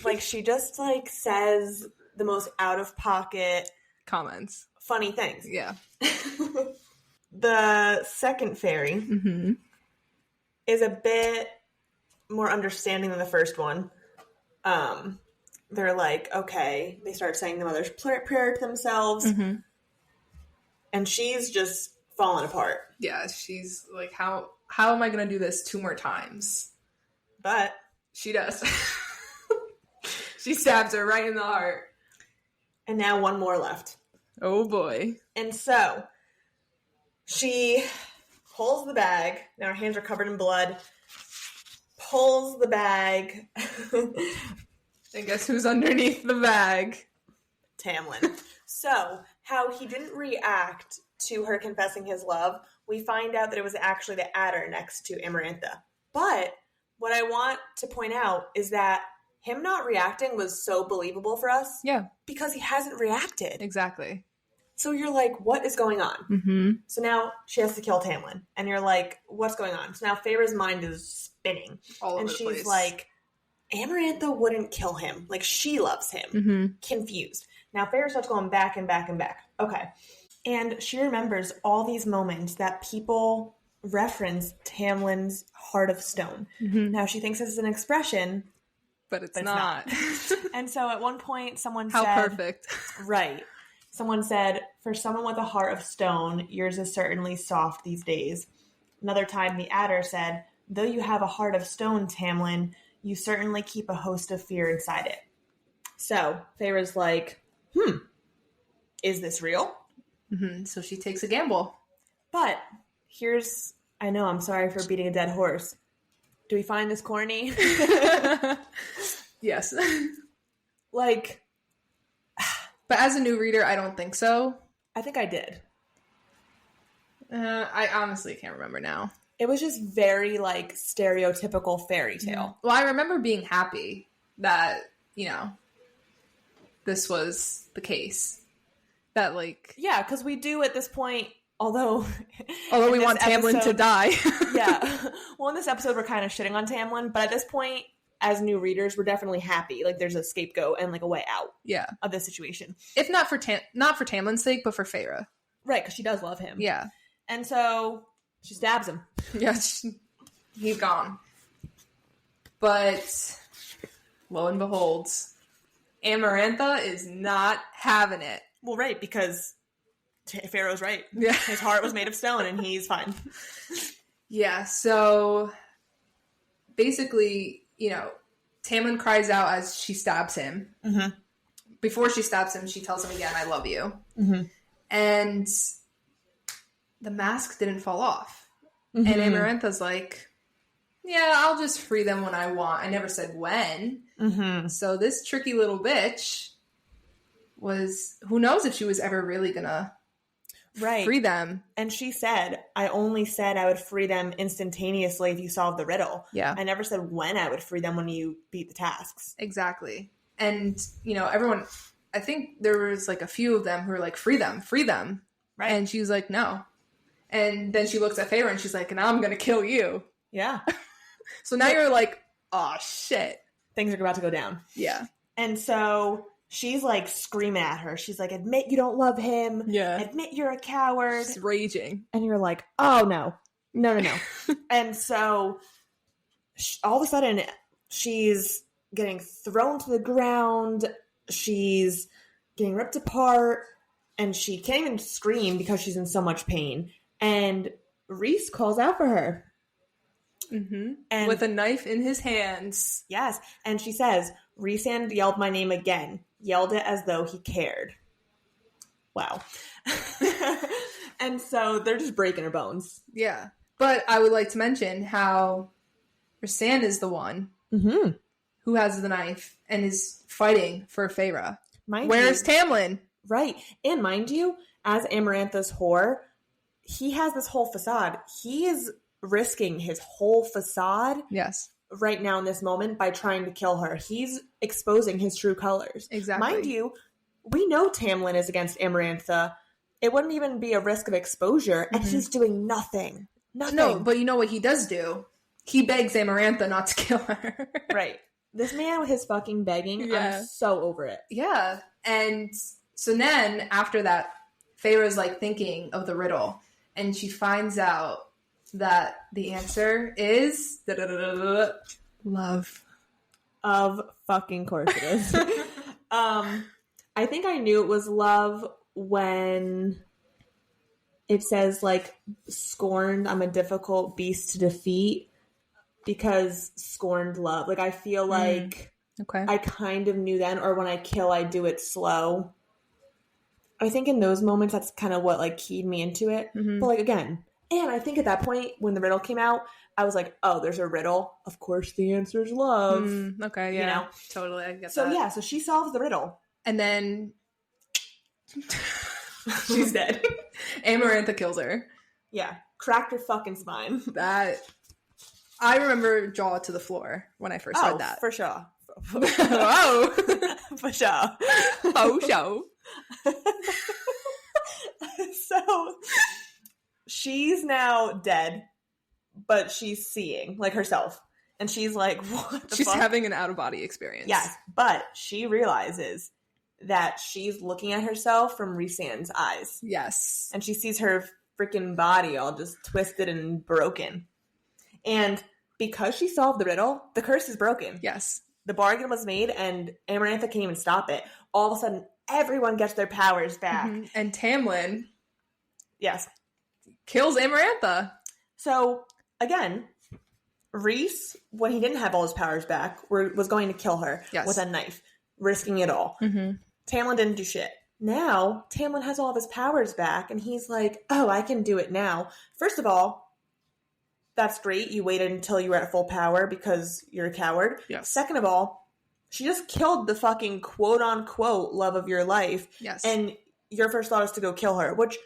Like, she just, like, says the most out-of-pocket comments. Funny things. Yeah. The second fairy is a bit more understanding than the first one. They're like, okay, they start saying the mother's prayer to themselves. Mm-hmm. And she's just falling apart. Yeah, she's like, how am I going to do this 2 more times? But she does. She stabs her right in the heart. And now 1 more left. Oh, boy. And so she pulls the bag. Now her hands are covered in blood. Pulls the bag. And guess who's underneath the bag? Tamlin. So, how he didn't react to her confessing his love, we find out that it was actually the adder next to Amarantha. But what I want to point out is that him not reacting was so believable for us. Yeah. Because he hasn't reacted. Exactly. So you're like, what is going on? Mm-hmm. So now she has to kill Tamlin. And you're like, what's going on? So now Feyre's mind is spinning. All over and the she's place. Like, Amarantha wouldn't kill him. Like, she loves him. Mm-hmm. Confused. Now Feyre starts going back and back and back. Okay. And she remembers all these moments that people reference Tamlin's heart of stone. Mm-hmm. Now she thinks this is an expression But it's not. And so at one point, someone How said... perfect. Right. Someone said, for someone with a heart of stone, yours is certainly soft these days. Another time, the adder said, though you have a heart of stone, Tamlin, you certainly keep a host of fear inside it. So, Feyre's like, is this real? Mm-hmm. So she takes a gamble. But here's... I know, I'm sorry for beating a dead horse. Do we find this corny? Yes. Like... But as a new reader, I don't think so. I think I did. I honestly can't remember now. It was just very, like, stereotypical fairy tale. Well, I remember being happy that, this was the case. That, like... Yeah, because we do at this point, although we want Tamlin to die. Yeah. Well, in this episode, we're kind of shitting on Tamlin, but at this point, as new readers, we're definitely happy. Like, there's a scapegoat and, like, a way out of this situation. If not for not for Tamlin's sake, but for Feyre. Right, because she does love him. Yeah. And so she stabs him. Yeah, he's gone. But lo and behold, Amarantha is not having it. Well, right, because Pharaoh's right. Yeah. His heart was made of stone and he's fine. Yeah, so basically, Tamlin cries out as she stabs him. Mm-hmm. Before she stabs him, she tells him again, I love you. Mm-hmm. And the mask didn't fall off. Mm-hmm. And Amarantha's like, yeah, I'll just free them when I want. I never said when. Mm-hmm. So this tricky little bitch who knows if she was ever really gonna free them. And she said, I only said I would free them instantaneously if you solved the riddle. Yeah. I never said when I would free them when you beat the tasks. Exactly. And, everyone, I think there was like a few of them who were like, free them. Right. And she was like, no. And then she looks at Feyre and she's like, now I'm going to kill you. Yeah. So now you're like, oh, shit. Things are about to go down. Yeah. And so she's like screaming at her. She's like, admit you don't love him. Yeah. Admit you're a coward. She's raging. And you're like, oh, no. No. And so all of a sudden she's getting thrown to the ground. She's getting ripped apart. And she can't even scream because she's in so much pain. And Rhys calls out for her. Mm-hmm. And with a knife in his hands. Yes. And she says, Rhysand yelled my name again. Yelled it as though he cared. Wow. And so they're just breaking her bones. Yeah. But I would like to mention how Rhysand is the one who has the knife and is fighting for Feyre. Where's Tamlin? Right. And mind you, as Amarantha's whore, he has this whole facade. He is risking his whole facade right now in this moment by trying to kill her. He's exposing his true colors. Exactly. Mind you, we know Tamlin is against Amarantha. It wouldn't even be a risk of exposure, and he's doing nothing. Nothing. No, but you know what he does do? He begs Amarantha not to kill her. Right. This man with his fucking begging, I'm so over it. Yeah. And so then, after that, Feyre's like thinking of the riddle, and she finds out that the answer is love. Of fucking course it is. I think I knew it was love when it says, like, scorned, I'm a difficult beast to defeat, because scorned love. Like, I feel like I kind of knew then, or when I kill, I do it slow. I think in those moments, that's kind of what, like, keyed me into it. But, like, again, and I think at that point, when the riddle came out, I was like, oh, there's a riddle. Of course the answer is love. Okay, yeah. You know? Totally, I get that. So, yeah, so she solves the riddle. And then she's dead. Amarantha kills her. Yeah. Cracked her fucking spine. That... I remember jaw to the floor when I first read that. For sure. Whoa. For sure. Oh, show. So... she's now dead, but she's seeing, like, herself. And she's like, what the She's fuck? having an out-of-body experience. Yes, but she realizes that she's looking at herself from Rhysand's eyes. Yes. And she sees her freaking body all just twisted and broken. And because she solved the riddle, the curse is broken. Yes. the bargain was made, and Amarantha can't even stop it. All of a sudden, everyone gets their powers back. Mm-hmm. And Tamlin, yes, kills Amarantha. So again, Rhys, when he didn't have all his powers back, was going to kill her with a knife, risking it all. Mm-hmm. Tamlin didn't do shit. Now, Tamlin has all of his powers back, and he's like, oh, I can do it now. First of all, that's great. You waited until you were at full power because you're a coward. Yes. Second of all, she just killed the fucking quote-unquote love of your life. Yes. And your first thought is to go kill her, which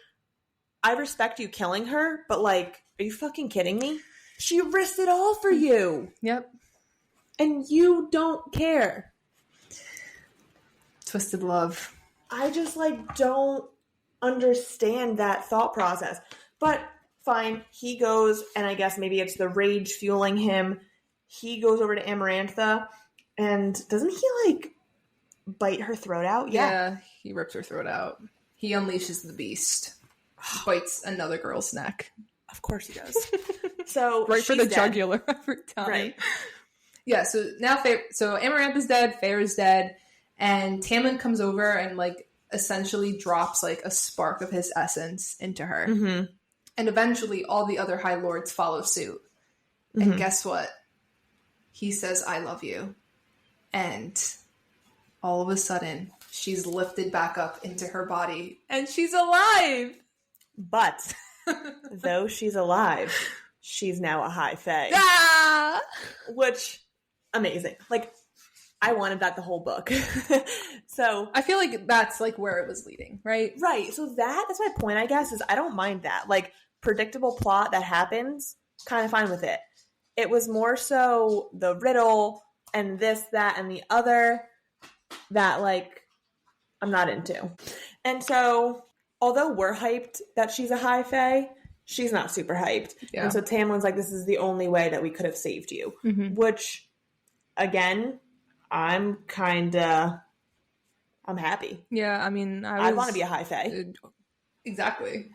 I respect you killing her, but, like, are you fucking kidding me? She risked it all for you. Yep. And you don't care. Twisted love. I just, like, don't understand that thought process. But fine, he goes, and I guess maybe it's the rage fueling him. He goes over to Amarantha, and doesn't he, like, bite her throat out? Yeah, he rips her throat out. He unleashes the beast. Bites another girl's neck. Of course he does. So right for the dead. jugular every time. Right. Yeah, so now so Amarantha's dead, Feyre's dead, and Tamlin comes over and, like, essentially drops, like, a spark of his essence into her. Mm-hmm. And eventually all the other High Lords follow suit. Mm-hmm. And guess what? He says, I love you. And all of a sudden, she's lifted back up into her body, and she's alive! But, though she's alive, she's now a High Fae. Ah! Which, amazing. Like, I wanted that the whole book. So I feel like that's, like, where it was leading, right? Right. So that's my point, I guess, is I don't mind that. Like, predictable plot that happens, kind of fine with it. It was more so the riddle and this, that, and the other that, like, I'm not into. And so, although we're hyped that she's a High Fae, she's not super hyped. Yeah. And so Tamlin's like, this is the only way that we could have saved you. Mm-hmm. Which, again, I'm happy. Yeah, I mean, I'd want to be a High Fae. Exactly.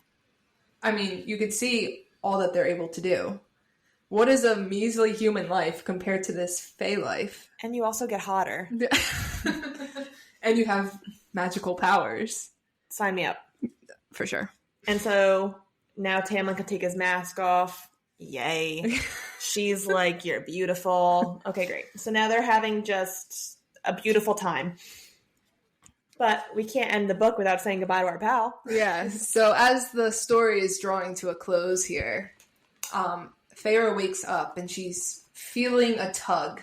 I mean, you could see all that they're able to do. What is a measly human life compared to this Fae life? And you also get hotter. And you have magical powers. Sign me up. For sure. And so now Tamlin can take his mask off. Yay. She's like, you're beautiful. Okay, great. So now they're having just a beautiful time. But we can't end the book without saying goodbye to our pal. Yeah. So as the story is drawing to a close here, Feyre wakes up and she's feeling a tug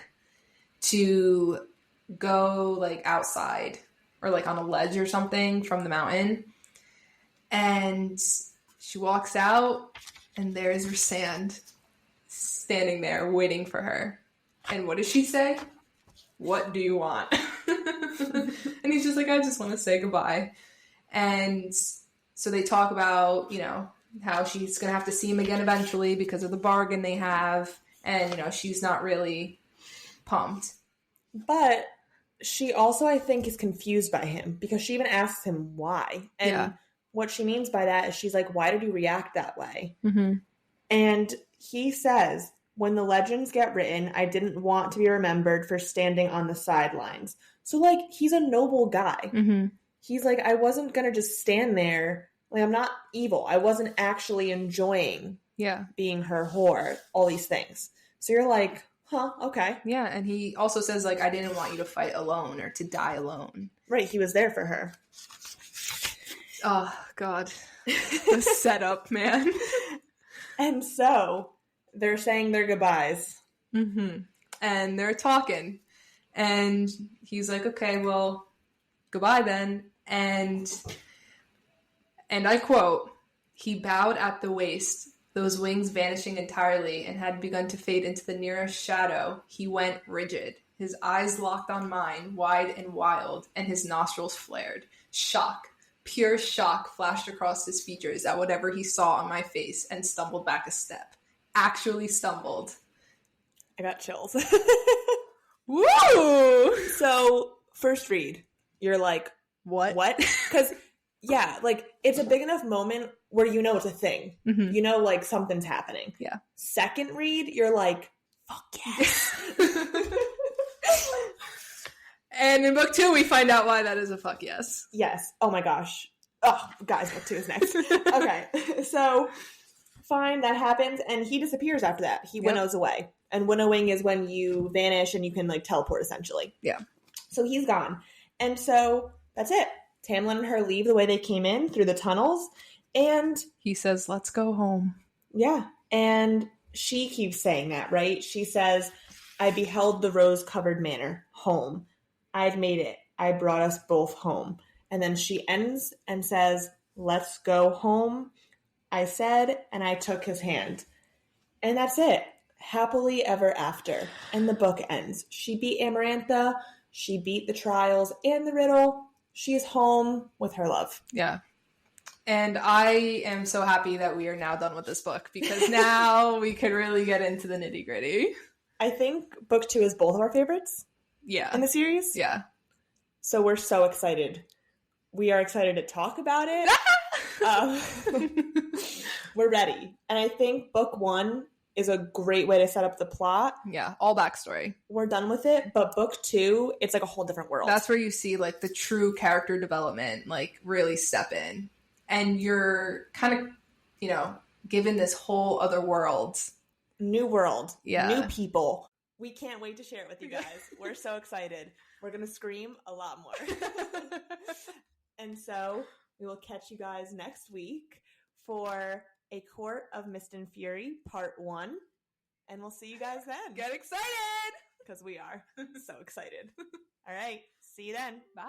to go, like, outside or, like, on a ledge or something from the mountain. And she walks out and there's Rhysand standing there waiting for her. And what does she say? What do you want? And he's just like, I just want to say goodbye. And so they talk about, you know, how she's going to have to see him again eventually because of the bargain they have. And, you know, she's not really pumped. But she also, I think, is confused by him because she even asks him why. And what she means by that is she's like, why did you react that way? Mm-hmm. And he says, when the legends get written, I didn't want to be remembered for standing on the sidelines. So, like, he's a noble guy. Mm-hmm. He's like, I wasn't going to just stand there. Like, I'm not evil. I wasn't actually enjoying being her whore, all these things. So you're like, huh, okay. Yeah, and he also says, like, I didn't want you to fight alone or to die alone. Right, he was there for her. Oh, God. The setup, man. And so, they're saying their goodbyes. Mm-hmm. And they're talking. And he's like, okay, well, goodbye then. And I quote, he bowed at the waist, those wings vanishing entirely, and had begun to fade into the nearest shadow. He went rigid. His eyes locked on mine, wide and wild, and his nostrils flared. Shock, pure shock flashed across his features at whatever he saw on my face and stumbled back a step. Actually stumbled. I got chills. Woo! So, first read, you're like, what? Because, yeah, like, it's a big enough moment where you know it's a thing. Mm-hmm. You know, like, something's happening. Yeah. Second read, you're like, fuck yes. And in book 2, we find out why that is a fuck yes. Yes. Oh my gosh. Oh, guys, book 2 is next. Okay. So, fine, that happens, and he disappears after that. He winnows away. And winnowing is when you vanish and you can, like, teleport, essentially. Yeah. So he's gone. And so, that's it. Tamlin and her leave the way they came in, through the tunnels, and... he says, let's go home. Yeah. And she keeps saying that, right? She says, I beheld the rose-covered manor, home. I've made it. I brought us both home. And then she ends and says, let's go home. I said, and I took his hand. And that's it. Happily ever after. And the book ends. She beat Amarantha. She beat the trials and the riddle. She's home with her love. Yeah. And I am so happy that we are now done with this book, because now we could really get into the nitty gritty. I think book 2 is both of our favorites. Yeah. In the series. Yeah. So we're so excited. We are excited to talk about it. We're ready. And I think book 1 is a great way to set up the plot. Yeah, all backstory. We're done with it, but book 2, it's like a whole different world. That's where you see, like, the true character development, like, really step in. And you're kind of, you know, given this whole other world. New world. Yeah. New people. We can't wait to share it with you guys. We're so excited. We're going to scream a lot more. And so we will catch you guys next week for A Court of Mist and Fury, Part 1. And we'll see you guys then. Get excited! Because we are so excited. All right. See you then. Bye.